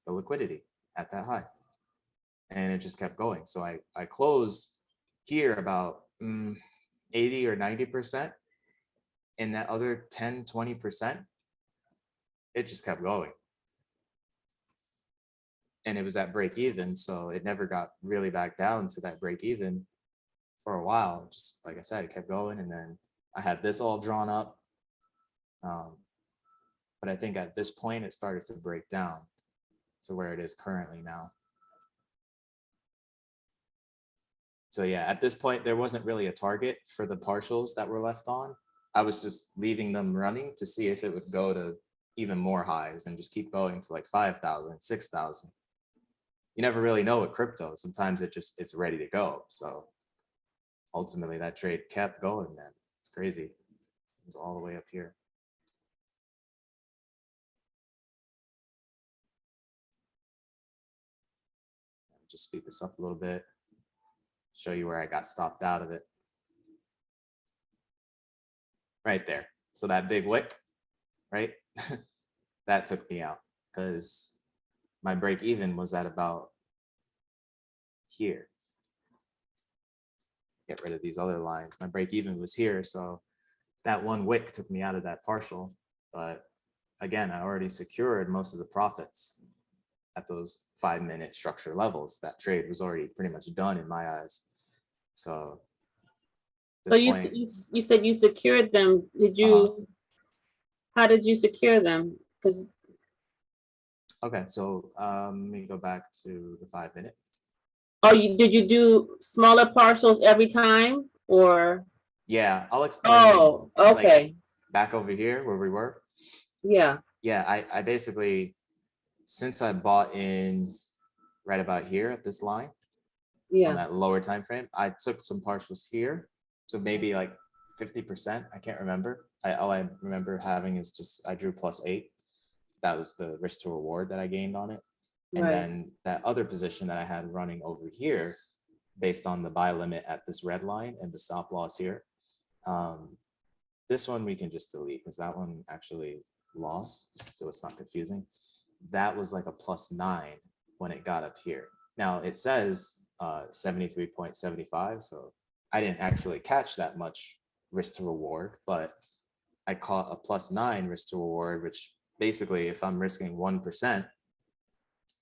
the liquidity at that high. And it just kept going. So I closed here about 80 or 90%. And that other 10, 20%, it just kept going. And it was at break even. So it never got really back down to that break even for a while. Just like I said, it kept going. And then I had this all drawn up. But I think at this point, it started to break down to where it is currently now. So yeah, at this point, there wasn't really a target for the partials that were left on. I was just leaving them running to see if it would go to even more highs and just keep going to like 5,000, 6,000. You never really know with crypto. Sometimes it's ready to go. So ultimately that trade kept going, man. It's crazy. It was all the way up here. Just speed this up a little bit. Show you where I got stopped out of it. Right there. So that big wick, right? That took me out because my break even was at about here. Get rid of these other lines. My break even was here. So that one wick took me out of that partial. But again, I already secured most of the profits at those 5-minute structure levels. That trade was already pretty much done in my eyes. So you said you secured them. Did you, how did you secure them? Because okay, so let me go back to the 5-minute. oh, did you do smaller partials every time or? Yeah, I'll explain. Oh, okay. Like, back over here where we were. Yeah. Yeah, I basically, since I bought in right about here at this line, on Yeah. that lower time frame, I took some partials here. So maybe like 50%. I can't remember. All I remember having is just I drew +8. That was the risk to reward that I gained on it. And Right. then that other position that I had running over here, based on the buy limit at this red line and the stop loss here. This one we can just delete because that one actually lost, just so it's not confusing. That was like a +9 when it got up here. Now it says 73.75, so I didn't actually catch that much risk to reward, but I caught a +9 risk to reward, which basically if I'm risking 1%,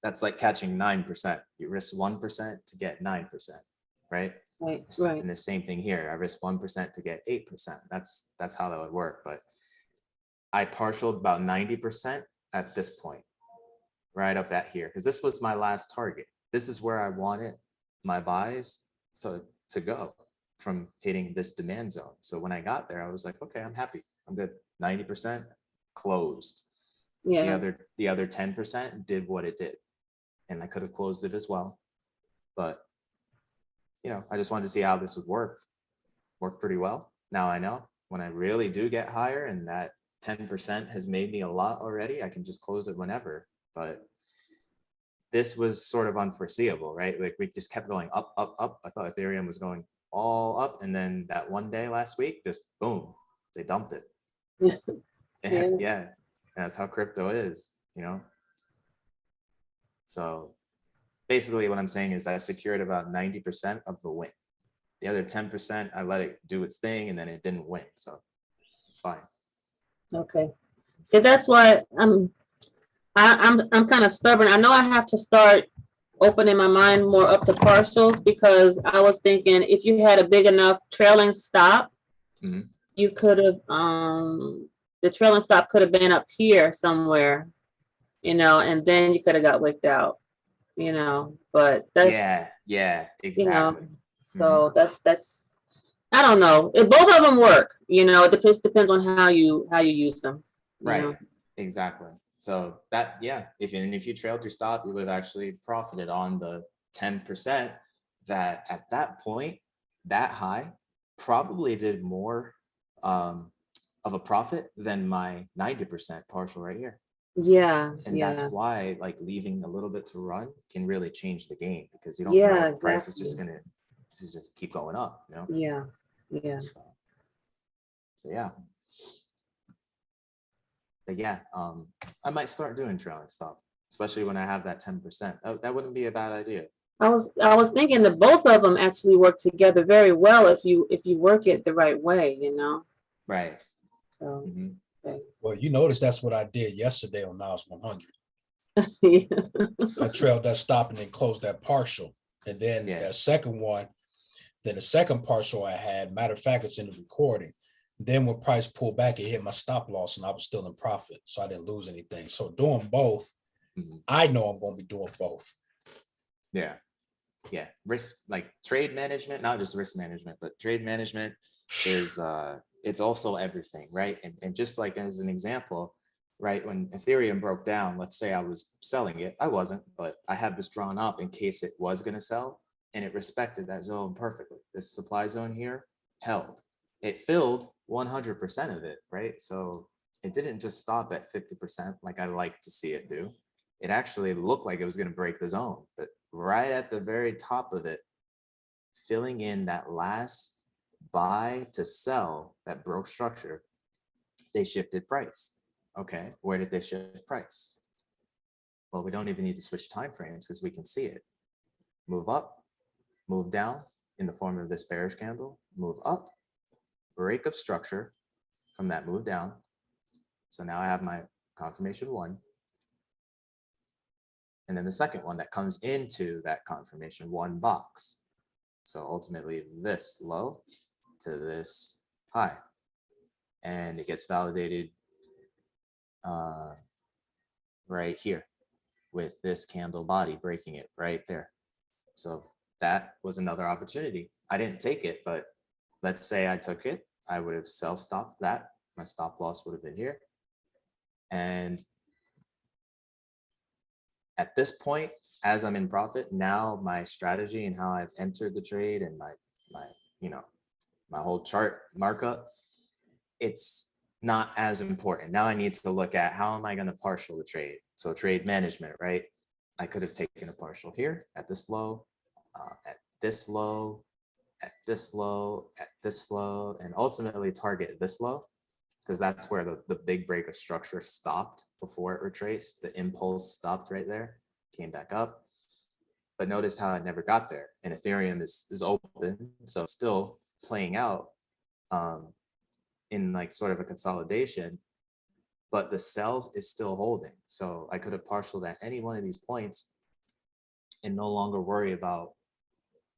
that's like catching 9%. You risk 1% to get 9%, right? Right. Right. And the same thing here. I risk 1% to get 8%. That's how that would work. But I partialed about 90% at this point, right up at here, because this was my last target. This is where I wanted my buys to go from hitting this demand zone. So when I got there, I was like, okay, I'm happy. I'm good. 90% closed. Yeah. The other 10% did what it did. And I could have closed it as well. But you know, I just wanted to see how this would work. Worked pretty well. Now I know when I really do get higher and that 10% has made me a lot already, I can just close it whenever. But this was sort of unforeseeable, right? Like we just kept going up, up, up. I thought Ethereum was going all up. And then that one day last week, just boom, they dumped it. Yeah. Yeah. And that's how crypto is, you know? So basically what I'm saying is I secured about 90% of the win. The other 10%, I let it do its thing and then it didn't win. So it's fine. Okay. So that's why I'm kind of stubborn. I know I have to start opening my mind more up to partials, because I was thinking if you had a big enough trailing stop, Mhm. you could have, the trailing stop could have been up here somewhere, and then you could have got wicked out, but that's, Yeah, you know, exactly. so that's, I don't know. If both of them work, it depends on how you use them. Right. Exactly. So that, yeah, if you trailed your stop, you would have actually profited on the 10% that at that point, that high probably did more of a profit than my 90% partial right here. Yeah. And that's Yeah. why like leaving a little bit to run can really change the game, because you don't Yeah, know if price is just exactly. gonna just keep going up, Yeah. Yeah. So yeah. But yeah, I might start doing trailing stop, especially when I have that 10%. That wouldn't be a bad idea. I was thinking that both of them actually work together very well if you work it the right way, Right. So Mhm. okay. Well, you notice that's what I did yesterday on Nas 100. Yeah. I trailed that stop and then closed that partial. And then Yeah. that second one, then the second partial I had, matter of fact, it's in the recording. Then when price pulled back, it hit my stop loss and I was still in profit. So I didn't lose anything. So doing both, Mhm. I know I'm going to be doing both. Yeah. Yeah. Risk, like trade management, not just risk management, but trade management is it's also everything, right? And just like as an example, right, when Ethereum broke down, let's say I was selling it, I wasn't, but I had this drawn up in case it was going to sell, and it respected that zone perfectly. This supply zone here held, it filled 100% of it, right? So it didn't just stop at 50% like I like to see it do. It actually looked like it was going to break the zone, but right at the very top of it, filling in that last buy to sell that broke structure, they shifted price. Okay, where did they shift price? Well, we don't even need to switch time frames because we can see it. Move up, move down in the form of this bearish candle, move up, break of structure from that move down. So now I have my confirmation one. And then the second one that comes into that confirmation one box. So ultimately this low to this high. And it gets validated right here with this candle body breaking it right there. So that was another opportunity. I didn't take it, but let's say I took it, I would have self-stopped that. My stop loss would have been here. And at this point, as I'm in profit, now my strategy and how I've entered the trade and my my whole chart markup, it's not as important. Now I need to look at how am I going to partial the trade? So trade management, right? I could have taken a partial here at this low, at this low, at this low, at this low, and ultimately target this low, because that's where the big break of structure stopped before it retraced. The impulse stopped right there, came back up. But notice how it never got there. And Ethereum is open, so it's still playing out in like sort of a consolidation, but the sell is still holding. So I could have partialed at any one of these points and no longer worry about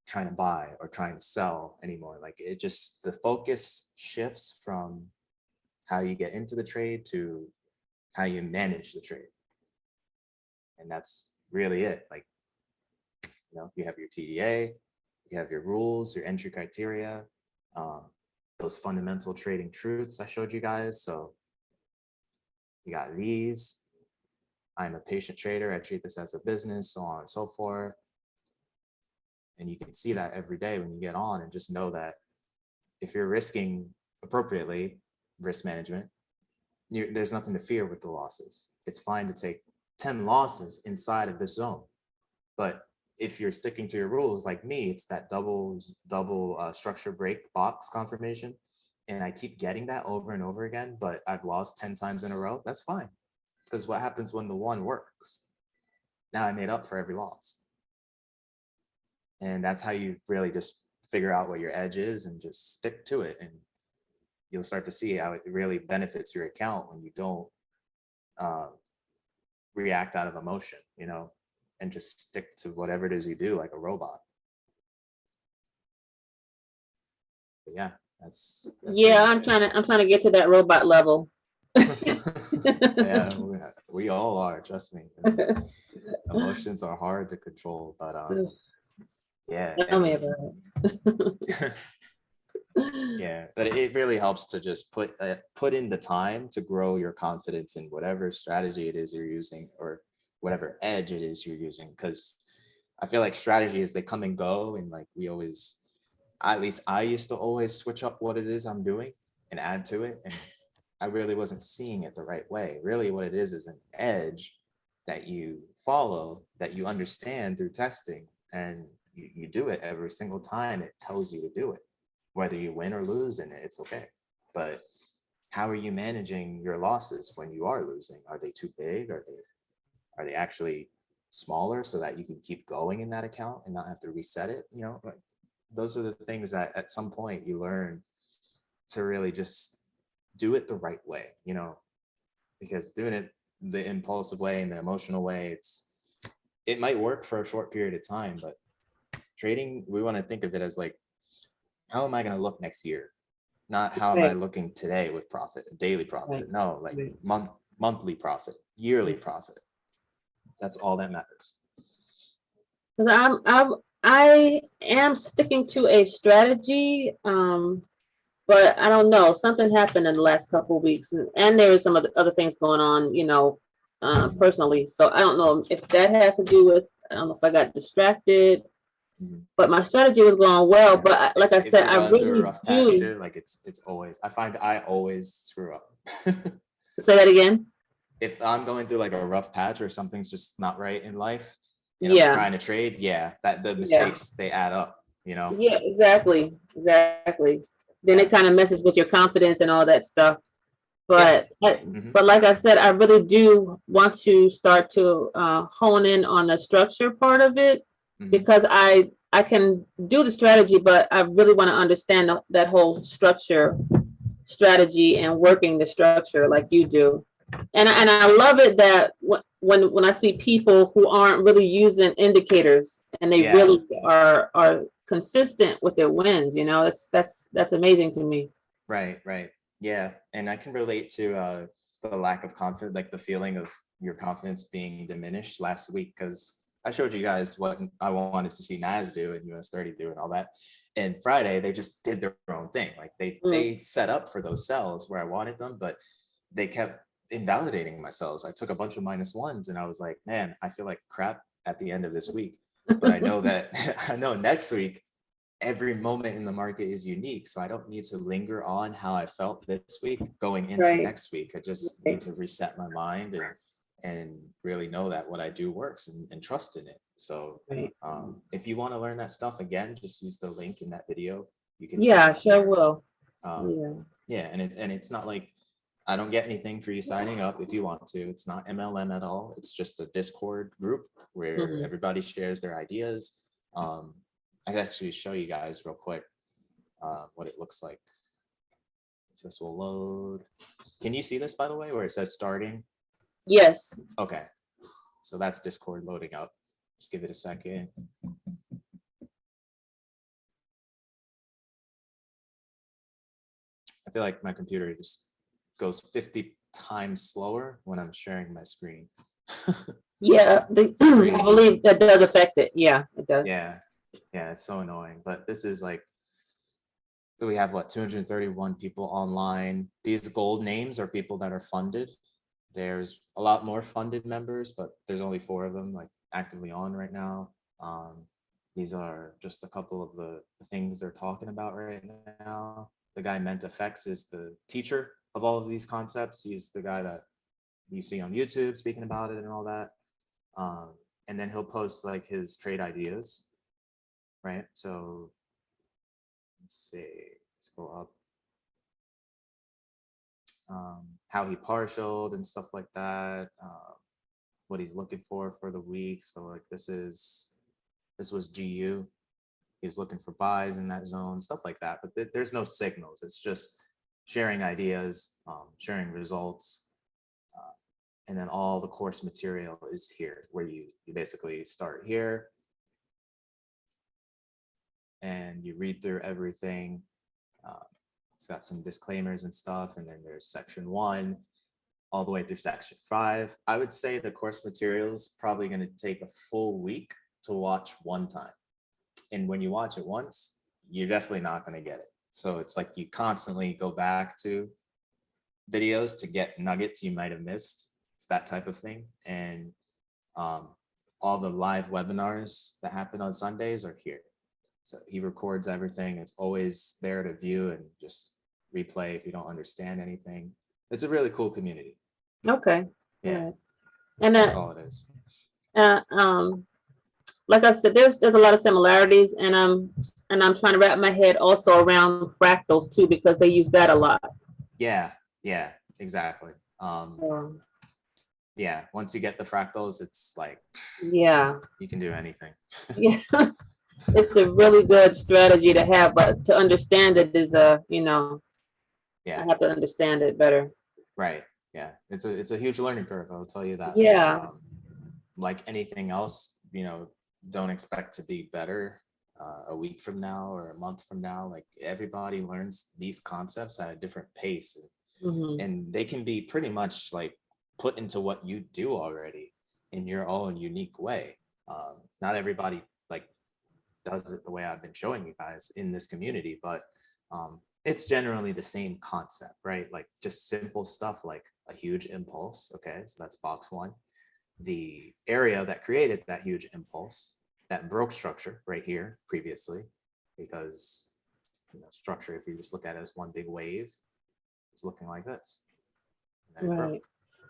trying to buy or trying to sell anymore. Like it just, the focus shifts from how you get into the trade to how you manage the trade. And that's really it. Like, you have your TDA, you have your rules, your entry criteria, those fundamental trading truths I showed you guys. So you got these. I'm a patient trader. I treat this as a business, so on and so forth. And you can see that every day when you get on, and just know that if you're risking appropriately, risk management, there's nothing to fear with the losses. It's fine to take 10 losses inside of this zone. But if you're sticking to your rules like me, it's that double structure break box confirmation. And I keep getting that over and over again, but I've lost 10 times in a row. That's fine. Because what happens when the one works? Now I made up for every loss. And that's how you really just figure out what your edge is and just stick to it. And you'll start to see how it really benefits your account when you don't react out of emotion, you know, and just stick to whatever it is you do like a robot. But yeah, that's Yeah, I'm trying to get to that robot level. yeah, we all are, trust me. Emotions are hard to control, but yeah, Tell me about it. yeah, but it really helps to just put in the time to grow your confidence in whatever strategy it is you're using or whatever edge it is you're using. Because I feel like strategies, they come and go, and like we always, at least I used to always switch up what it is I'm doing and add to it, and I really wasn't seeing it the right way. Really, what it is an edge that you follow, that you understand through testing, and you do it every single time it tells you to do it. Whether you win or lose in it, it's okay. But how are you managing your losses when you are losing? Are they too big? Are they actually smaller so that you can keep going in that account and not have to reset it? You know, like those are the things that at some point you learn to really just do it the right way, you know, because doing it the impulsive way and the emotional way, it might work for a short period of time, but trading, we want to think of it as like, how am I going to look next year? Not how am I Right. looking today with profit, daily profit. Right. No, like Right. monthly profit, yearly profit. That's all that matters. Because I am sticking to a strategy, but I don't know. Something happened in the last couple of weeks, and there was some other things going on, you know, personally. So I don't know if that has to do with. I don't know if I got distracted, Mhm. but my strategy was going well. Yeah. But like I If said, you're I going through a really rough patch do. too, like it's always, I find I always screw up. Say that again. If I'm going through like a rough patch or something's just not right in life and I'm Yeah. trying to trade, yeah, that the Yeah. mistakes, they add up, you know. Yeah, exactly. Then Yeah. it kind of messes with your confidence and all that stuff. Yeah. But Mhm. but like I said, I really do want to start to hone in on the structure part of it, Mhm. because I can do the strategy, but I really want to understand that whole strategy and working the structure like you do. And I love it that when I see people who aren't really using indicators and they Yeah. really are consistent with their wins, you know, that's amazing to me. Right, right. Yeah. And I can relate to the lack of confidence, like the feeling of your confidence being diminished last week, because I showed you guys what I wanted to see NAS do and US 30 do and all that. And Friday, they just did their own thing. Like they set up for those sells where I wanted them, but they kept invalidating my sells. I took a bunch of -1s and I was like, man, I feel like crap at the end of this week. But I know that I know next week every moment in the market is unique. So I don't need to linger on how I felt this week going into Right. next week. I just need to reset my mind and really know that what I do works and trust in it. So Right. if you want to learn that stuff again, just use the link in that video. You can Yeah, sign I up sure there. will. Um, Yeah. yeah, and it's not like I don't get anything for you signing up if you want to. It's not MLM at all. It's just a Discord group where Mhm. everybody shares their ideas. I can actually show you guys real quick what it looks like. If this will load. Can you see this, by the way, where it says starting? Yes. Okay, so that's Discord loading up. Just give it a second. I feel like my computer just goes 50 times slower when I'm sharing my screen. Yeah, crazy. I believe that does affect it. Yeah, it does. Yeah, it's so annoying. But this is like, so we have what, 231 people online. These gold names are people that are funded. There's a lot more funded members, but there's only 4 of them like actively on right now. These are just a couple of the things they're talking about right now. The guy Ment Effects is the teacher of all of these concepts. He's the guy that you see on YouTube speaking about it and all that. And then he'll post like his trade ideas, right? So let's see, let's go up. how he partialed and stuff like that, what he's looking for the week. So like this was GU. He was looking for buys in that zone, stuff like that. But there's no signals. It's just sharing ideas, sharing results. And then all the course material is here, where you basically start here and you read through everything. It's got some disclaimers and stuff. And then there's section 1 all the way through section 5. I would say the course material is probably going to take a full week to watch one time. And when you watch it once, you're definitely not going to get it. So it's like you constantly go back to videos to get nuggets you might have missed. It's that type of thing. And all the live webinars that happen on Sundays are here. So he records everything. It's always there to view and just replay if you don't understand anything. It's a really cool community. Okay. Yeah. Right. And That's all it is. like I said, there's a lot of similarities, and I'm trying to wrap my head also around fractals too, because they use that a lot. Yeah, exactly. Um, Yeah, once you get the fractals, it's like yeah. you can do anything. Yeah. It's a really good strategy to have, but to understand it is I Yeah, have to understand it better. right. Yeah, it's a huge learning curve, I'll tell you that. Yeah. Like anything else, don't expect to be better a week from now or a month from now. Like everybody learns these concepts at a different pace, Mhm. and they can be pretty much like put into what you do already in your own unique way. Not everybody like does it the way I've been showing you guys in this community, but it's generally the same concept, right? Like just simple stuff like a huge impulse. Okay, so that's box 1. The area that created that huge impulse that broke structure right here previously, because structure, if you just look at it as one big wave, it's looking like this. And then it broke. Right.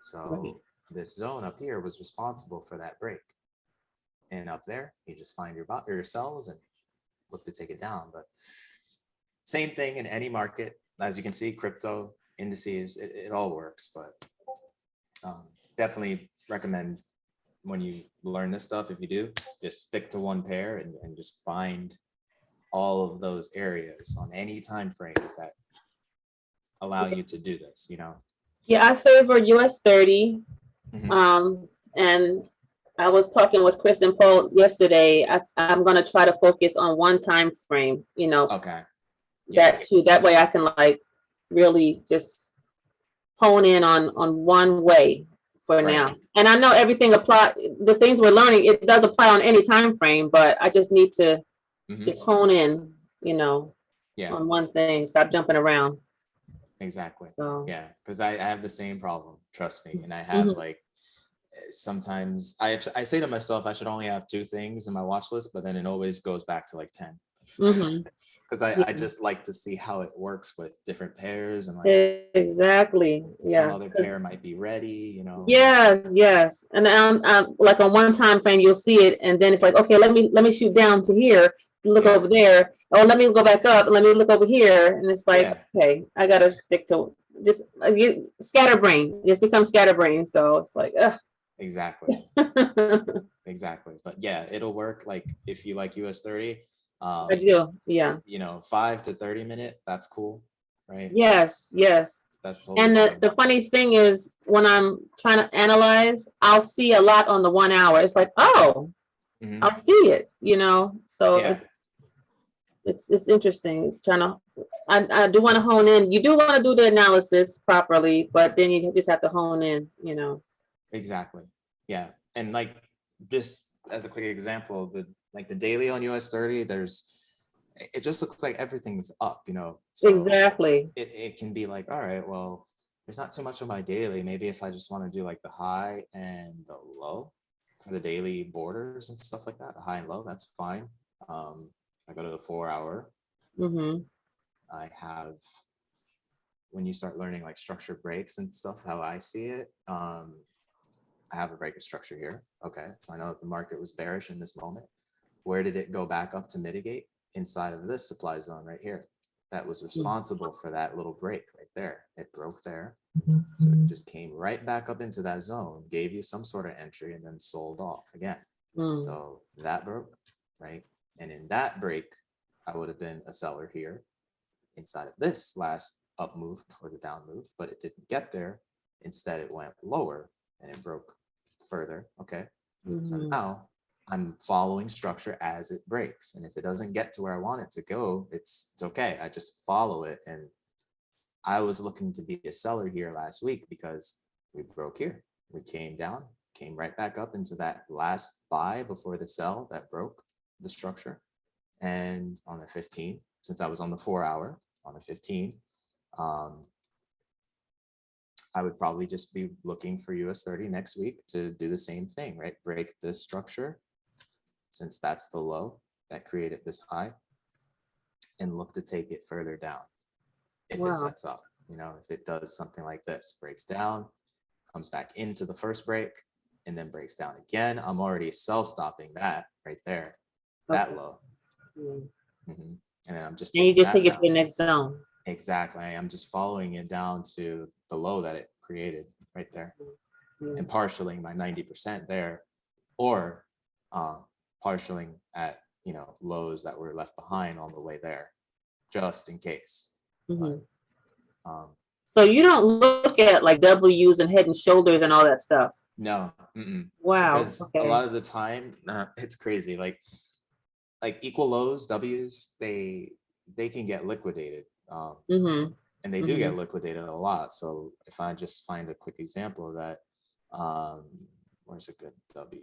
So Right. this zone up here was responsible for that break. And up there, you just find your cells and look to take it down. But same thing in any market. As you can see, crypto, indices, it all works. But definitely recommend when you learn this stuff, if you do, just stick to one pair and just find all of those areas on any time frame that allow you to do this, Yeah, I favor US 30. Mhm. And I was talking with Chris and Paul yesterday. I'm gonna try to focus on one time frame, Okay. Yeah. that too. That way I can like really just hone in on one way for Right. now. And I know everything the things we're learning, it does apply on any time frame, but I just need to Mhm. just hone in, Yeah, on one thing, stop jumping around. exactly. So Yeah, because I have the same problem, trust me. And I have Mhm. like sometimes I say to myself I should only have 2 things in my watch list, but then it always goes back to like 10. Mhm. Because I Yeah. just like to see how it works with different pairs and like Exactly. some Yeah. other pair might be ready, Yes. And like on one time frame, you'll see it, and then it's like, okay, let me shoot down to here, look Yeah. over there. Oh, let me go back up. Let me look over here, and it's like, Yeah. okay, I gotta stick to just you scatterbrain. Just become scatterbrain. So it's like, Exactly. Exactly. But yeah, it'll work like if you like US 30. I do. Yeah. 5 to 30 minute, that's cool, right? Yes. That's totally And fine. the funny thing is, when I'm trying to analyze, I'll see a lot on the 1 hour. It's like, oh, Mhm. I'll see it, So Yeah, it's interesting. I do want to hone in. You do want to do the analysis properly, but then you just have to hone in. exactly. Yeah. And like just as a quick example, the daily on US 30, it just looks like everything's up. So Exactly. it can be like, all right, well, there's not too much on my daily. Maybe if I just want to do like the high and the low for the daily borders and stuff like that, the high and low, that's fine. I go to the 4 hour. Mm-hmm. I have, when you start learning like structure breaks and stuff, how I see it, I have a breaker structure here. Okay, so I know that the market was bearish in this moment. Where did it go back up to mitigate? Inside of this supply zone right here. That was responsible for that little break right there. It broke there. So it just came right back up into that zone, gave you some sort of entry, and then sold off again. Mm. So that broke, right? And in that break, I would have been a seller here inside of this last up move before the down move, but it didn't get there. Instead, it went lower and it broke further. Okay. So Mhm. now I'm following structure as it breaks. And if it doesn't get to where I want it to go, it's okay. I just follow it. And I was looking to be a seller here last week because we broke here. We came down, came right back up into that last buy before the sell that broke the structure. And on the 15, since I was on the 4-hour, on the 15, I would probably just be looking for US 30 next week to do the same thing, right? Break this structure, since that's the low that created this high, and look to take it further down if it Wow. sets up. You know, if it does something like this, breaks down, comes back into the first break, and then breaks down again, I'm already sell stopping that right there, that Okay. low. Mm. Mhm. And then I'm just And you taking just that take it to down. the next zone. Exactly. I'm just following it down to the low that it created right there, Mm. and partialing my 90% there, or partialing at, you know, lows that were left behind on the way there, just in case. Mhm. But So you don't look at like W's and head and shoulders and all that stuff. no, Wow. because a Okay. lot of the time, it's crazy. Like equal lows, W's, they can get liquidated. Mm-hmm. And they do get liquidated a lot. So if I just find a quick example of that, where's a good W?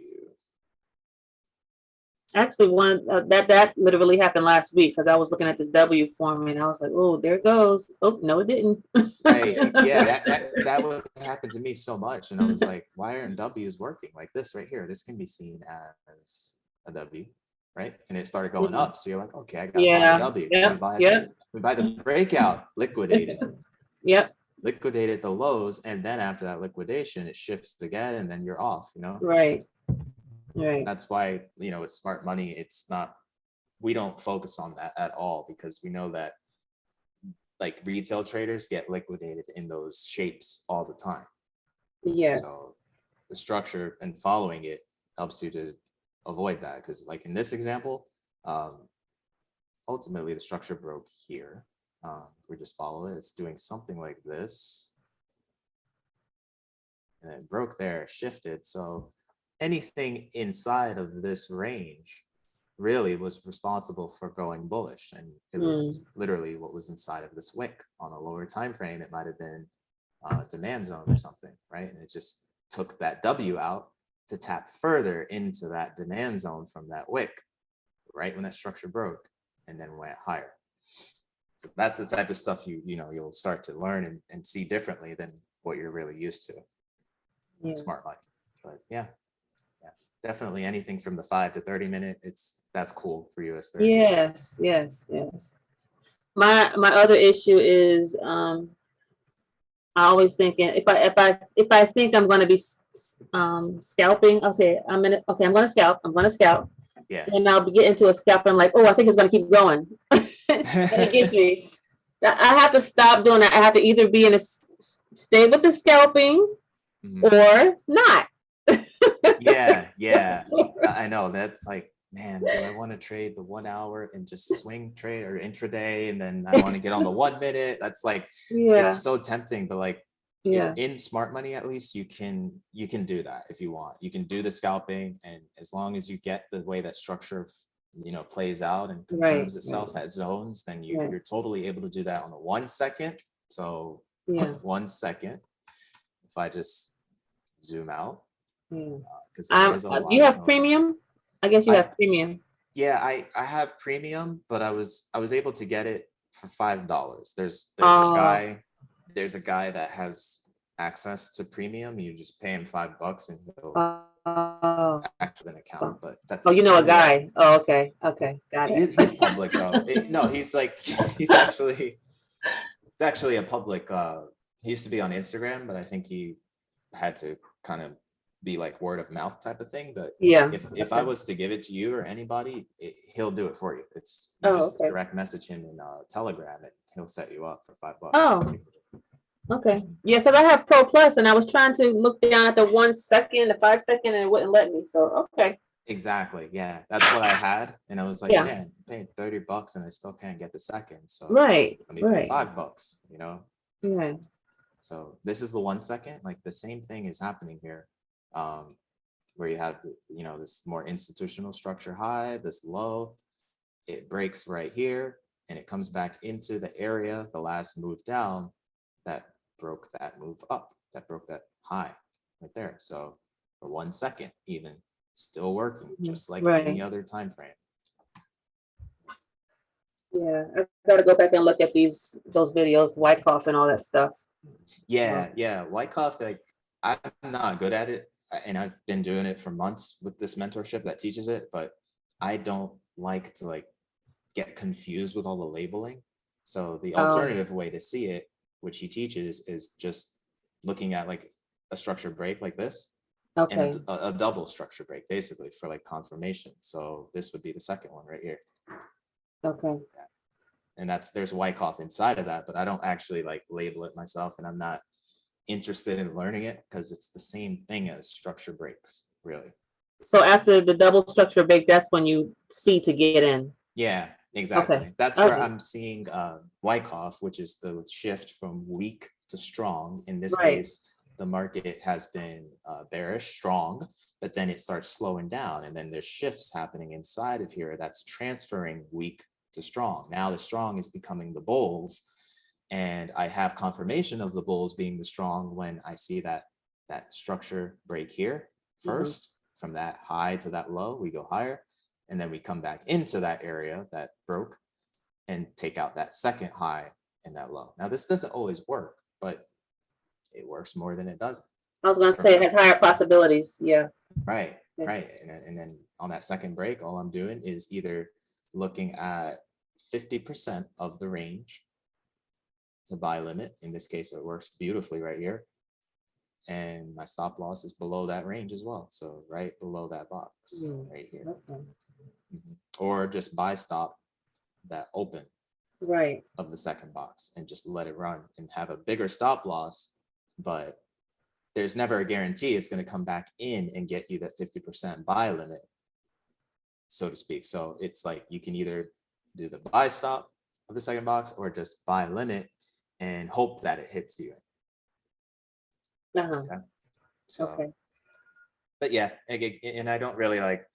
Actually, one that literally happened last week because I was looking at this W for me and I was like, oh, there it goes. Oh, no, it didn't. Right. Yeah, that would happen to me so much. And I was like, why aren't W's working? Like this right here, this can be seen as a W, right? And it started going up. So you're like, okay, I gotta buy a Yeah. W. Yep. Yep. We buy the breakout, liquidated. Yep. Liquidated the lows, and then after that liquidation, it shifts again, and then you're off, you know? Right. Right. That's why, you know, with smart money, it's not, we don't focus on that at all, because we know that like retail traders get liquidated in those shapes all the time. Yes. So the structure and following it helps you to avoid that, because like in this example, ultimately the structure broke here. If we just follow it, it's doing something like this, and it broke there, shifted. So anything inside of this range really was responsible for going bullish, and it was literally what was inside of this wick. On a lower time frame, it might have been demand zone or something, right? And it just took that W out to tap further into that demand zone from that wick, right when that structure broke, and then went higher. So that's the type of stuff you'll start to learn and see differently than what you're really used to. Yeah. Smart money. But yeah, definitely anything from the 5 to 30 minute, that's cool for US 30. Yes. Yes. Yes. My other issue is I always thinking if I think I'm going to be scalping, I'll say I'm going to scalp. I'm going to scalp. Yeah. And I'll get into a scalp and I'm like, oh, I think it's going to keep going. And it gets me. I have to stop doing that. I have to either be stay with the scalping or not. Yeah. I know, that's like, man, do I want to trade the 1 hour and just swing trade or intraday, and then I want to get on the 1 minute? That's like, it's so tempting. But like, if in smart money, at least you can do that if you want. You can do the scalping, and as long as you get the way that structure plays out and confirms itself as zones, then you're totally able to do that on the 1 second. So 1 second, if I just zoom out, because you have premium. I guess you have premium. Yeah, I have premium, but I was able to get it for $5. There's a guy that has access to premium. You just pay him $5 and he'll activate an account. But that's a guy. Oh, okay, got it. He's public though. No, he's actually a public. He used to be on Instagram, but I think he had to kind of be like word of mouth type of thing. But if I was to give it to you or anybody, he'll do it for you. It's just direct message him in Telegram, and he'll set you up for $5. Oh, Okay. Yeah, because I have Pro Plus and I was trying to look down at the 1 second, the 5 second, and it wouldn't let me. So, okay. Exactly. Yeah. That's what I had. And I was like, Yeah. man, I'm paying $30 and I still can't get the second. So Right. let me pay Right. $5, you know? Yeah. So this is the 1 second, like the same thing is happening here. Where you have, you know, this more institutional structure high, this low, it breaks right here and it comes back into the area, the last move down that broke that move up, that broke that high right there. So for 1 second, even still working, just like any Right. other time frame. Yeah. I gotta go back and look at those videos, Wyckoff and all that stuff. Yeah, yeah. Wyckoff, like I'm not good at it, and I've been doing it for months with this mentorship that teaches it, but I don't like to like get confused with all the labeling. So the Oh, alternative way to see it, which he teaches, is just looking at like a structure break like this and okay. a double structure break, basically for like confirmation. So this would be the second one right here. Okay. And that's there's Wyckoff inside of that, but I don't actually like label it myself, and I'm not interested in learning it because it's the same thing as structure breaks, really. So after the double structure break, that's when you see to get in. Yeah, exactly. Okay. That's where Okay. I'm seeing Wyckoff, which is the shift from weak to strong. In this Right. case, the market has been bearish, strong, but then it starts slowing down, and then there's shifts happening inside of here that's transferring weak to strong. Now the strong is becoming the bulls, and I have confirmation of the bulls being the strong when I see that structure break here first. From that high to that low, we go higher, and then we come back into that area that broke and take out that second high and that low. Now this doesn't always work, but it works more than it doesn't. I was gonna say it has higher possibilities. Yeah. Right, Yeah. right. And then on that second break, all I'm doing is either looking at 50% of the range to buy limit. In this case, it works beautifully right here. And my stop loss is below that range as well. So right below that box right here. Okay. Or just buy stop that open Right. of the second box and just let it run and have a bigger stop loss. But there's never a guarantee it's going to come back in and get you that 50% buy limit, so to speak. So it's like you can either do the buy stop of the second box or just buy limit and hope that it hits you. Uh-huh. Okay. So, Okay. but yeah, and I don't really like,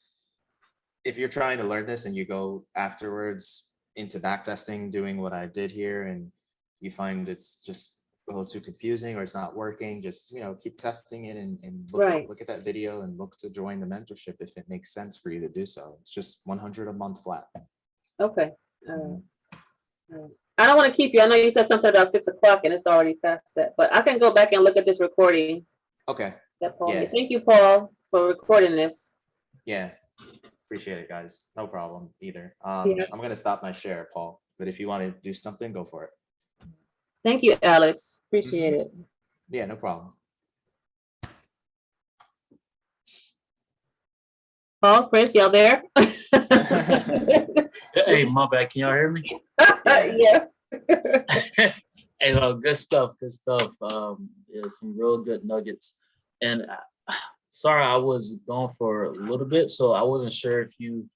if you're trying to learn this and you go afterwards into back testing, doing what I did here, and you find it's just a little too confusing or it's not working, just, you know, keep testing it and look, Right. look at that video and look to join the mentorship if it makes sense for you to do so. It's just 100 a month flat. Okay. All right. I don't want to keep you. I know you said something about 6 o'clock and it's already past that, but I can go back and look at this recording. Okay. That Paul. Yeah. Thank you, Paul, for recording this. Yeah. Appreciate it, guys. No problem either. Yeah. I'm going to stop my share, Paul, but if you want to do something, go for it. Thank you, Alex. Appreciate it. Yeah, no problem. Paul, Chris, y'all there? Hey, my bad. Can y'all hear me? Yeah. Hey, good stuff. Good stuff. Yeah, some real good nuggets. And sorry, I was gone for a little bit, so I wasn't sure if you,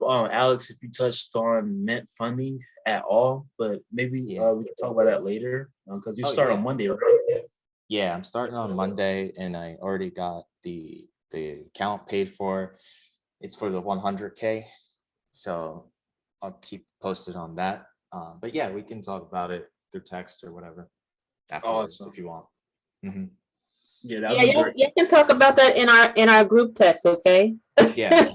Alex, if you touched on Mint funding at all, but maybe Yeah. we can talk about that later because you Oh, start yeah. on Monday, right? Yeah, I'm starting on Monday and I already got the account paid for. It's for the 100K. So I'll keep posted on that. But yeah, we can talk about it through text or whatever afterwards Awesome. if you want. Mhm. Yeah, Yeah, that'd be you great. can talk about that in our group text, okay? Yeah.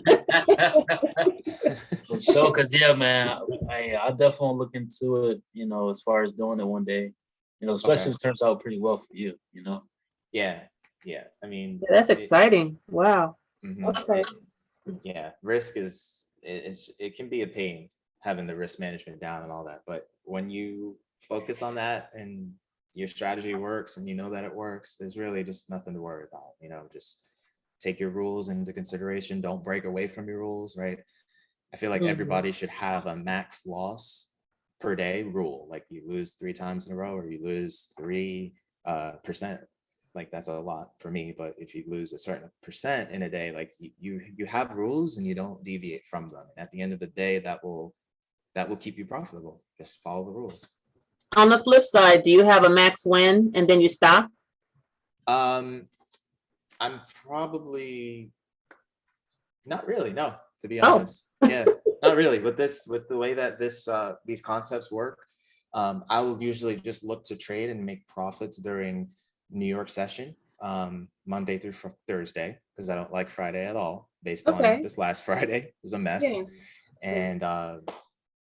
For sure, because yeah, man, I definitely look into it, you know, as far as doing it one day, you know, especially if it turns out pretty well for you, you know. Yeah. Yeah. I mean, Yeah, that's exciting. Wow. Mhm. Okay. Yeah, risk it can be a pain having the risk management down and all that, but when you focus on that and your strategy works and you know that it works, there's really just nothing to worry about. You know, just take your rules into consideration, don't break away from your rules, right? I feel like Mhm. everybody should have a max loss per day rule. Like you lose 3 times in a row, or you lose 3%. Like that's a lot for me. But if you lose a certain percent in a day, like you have rules and you don't deviate from them. And at the end of the day, that will keep you profitable. Just follow the rules. On the flip side, do you have a max win and then you stop? I'm probably not really, no, to be Oh. honest. Yeah, not really. With the way that these concepts work, I will usually just look to trade and make profits during New York session, Monday through Thursday, because I don't like Friday at all, based Okay. on this last Friday. It was a mess. Yeah. And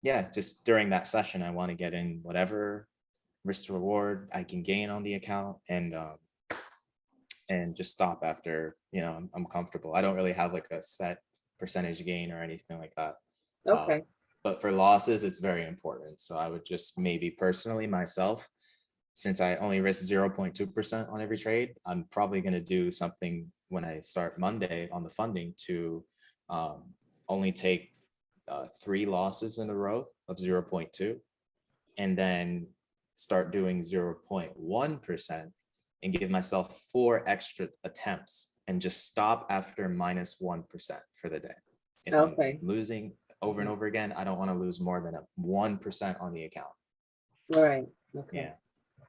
yeah, just during that session, I want to get in whatever risk to reward I can gain on the account, and just stop after, I'm comfortable. I don't really have like a set percentage gain or anything like that. Okay. But for losses, it's very important. So I would just maybe personally myself, since I only risk 0.2% on every trade, I'm probably going to do something when I start Monday on the funding to only take 3 losses in a row of 0.2, and then start doing 0.1% and give myself 4 extra attempts and just stop after -1% for the day. If Okay. I'm losing over and over again, I don't want to lose more than 1% on the account. Right. Okay. Yeah.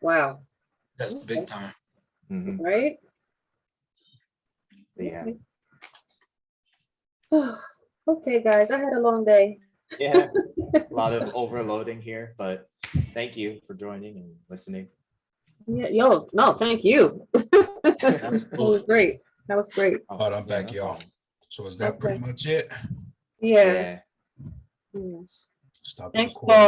Wow. That's big time. Mhm. Right. But yeah. Okay, guys, I had a long day. Yeah. A lot of overloading here, but thank you for joining and listening. Yeah, yo, no, thank you. That was cool. great. That was great. Oh, But I'm yeah, back, no y'all. problem. So is that pretty Okay. much it? Yeah. Yeah. Yeah. Stop the Thanks, recording. Paul.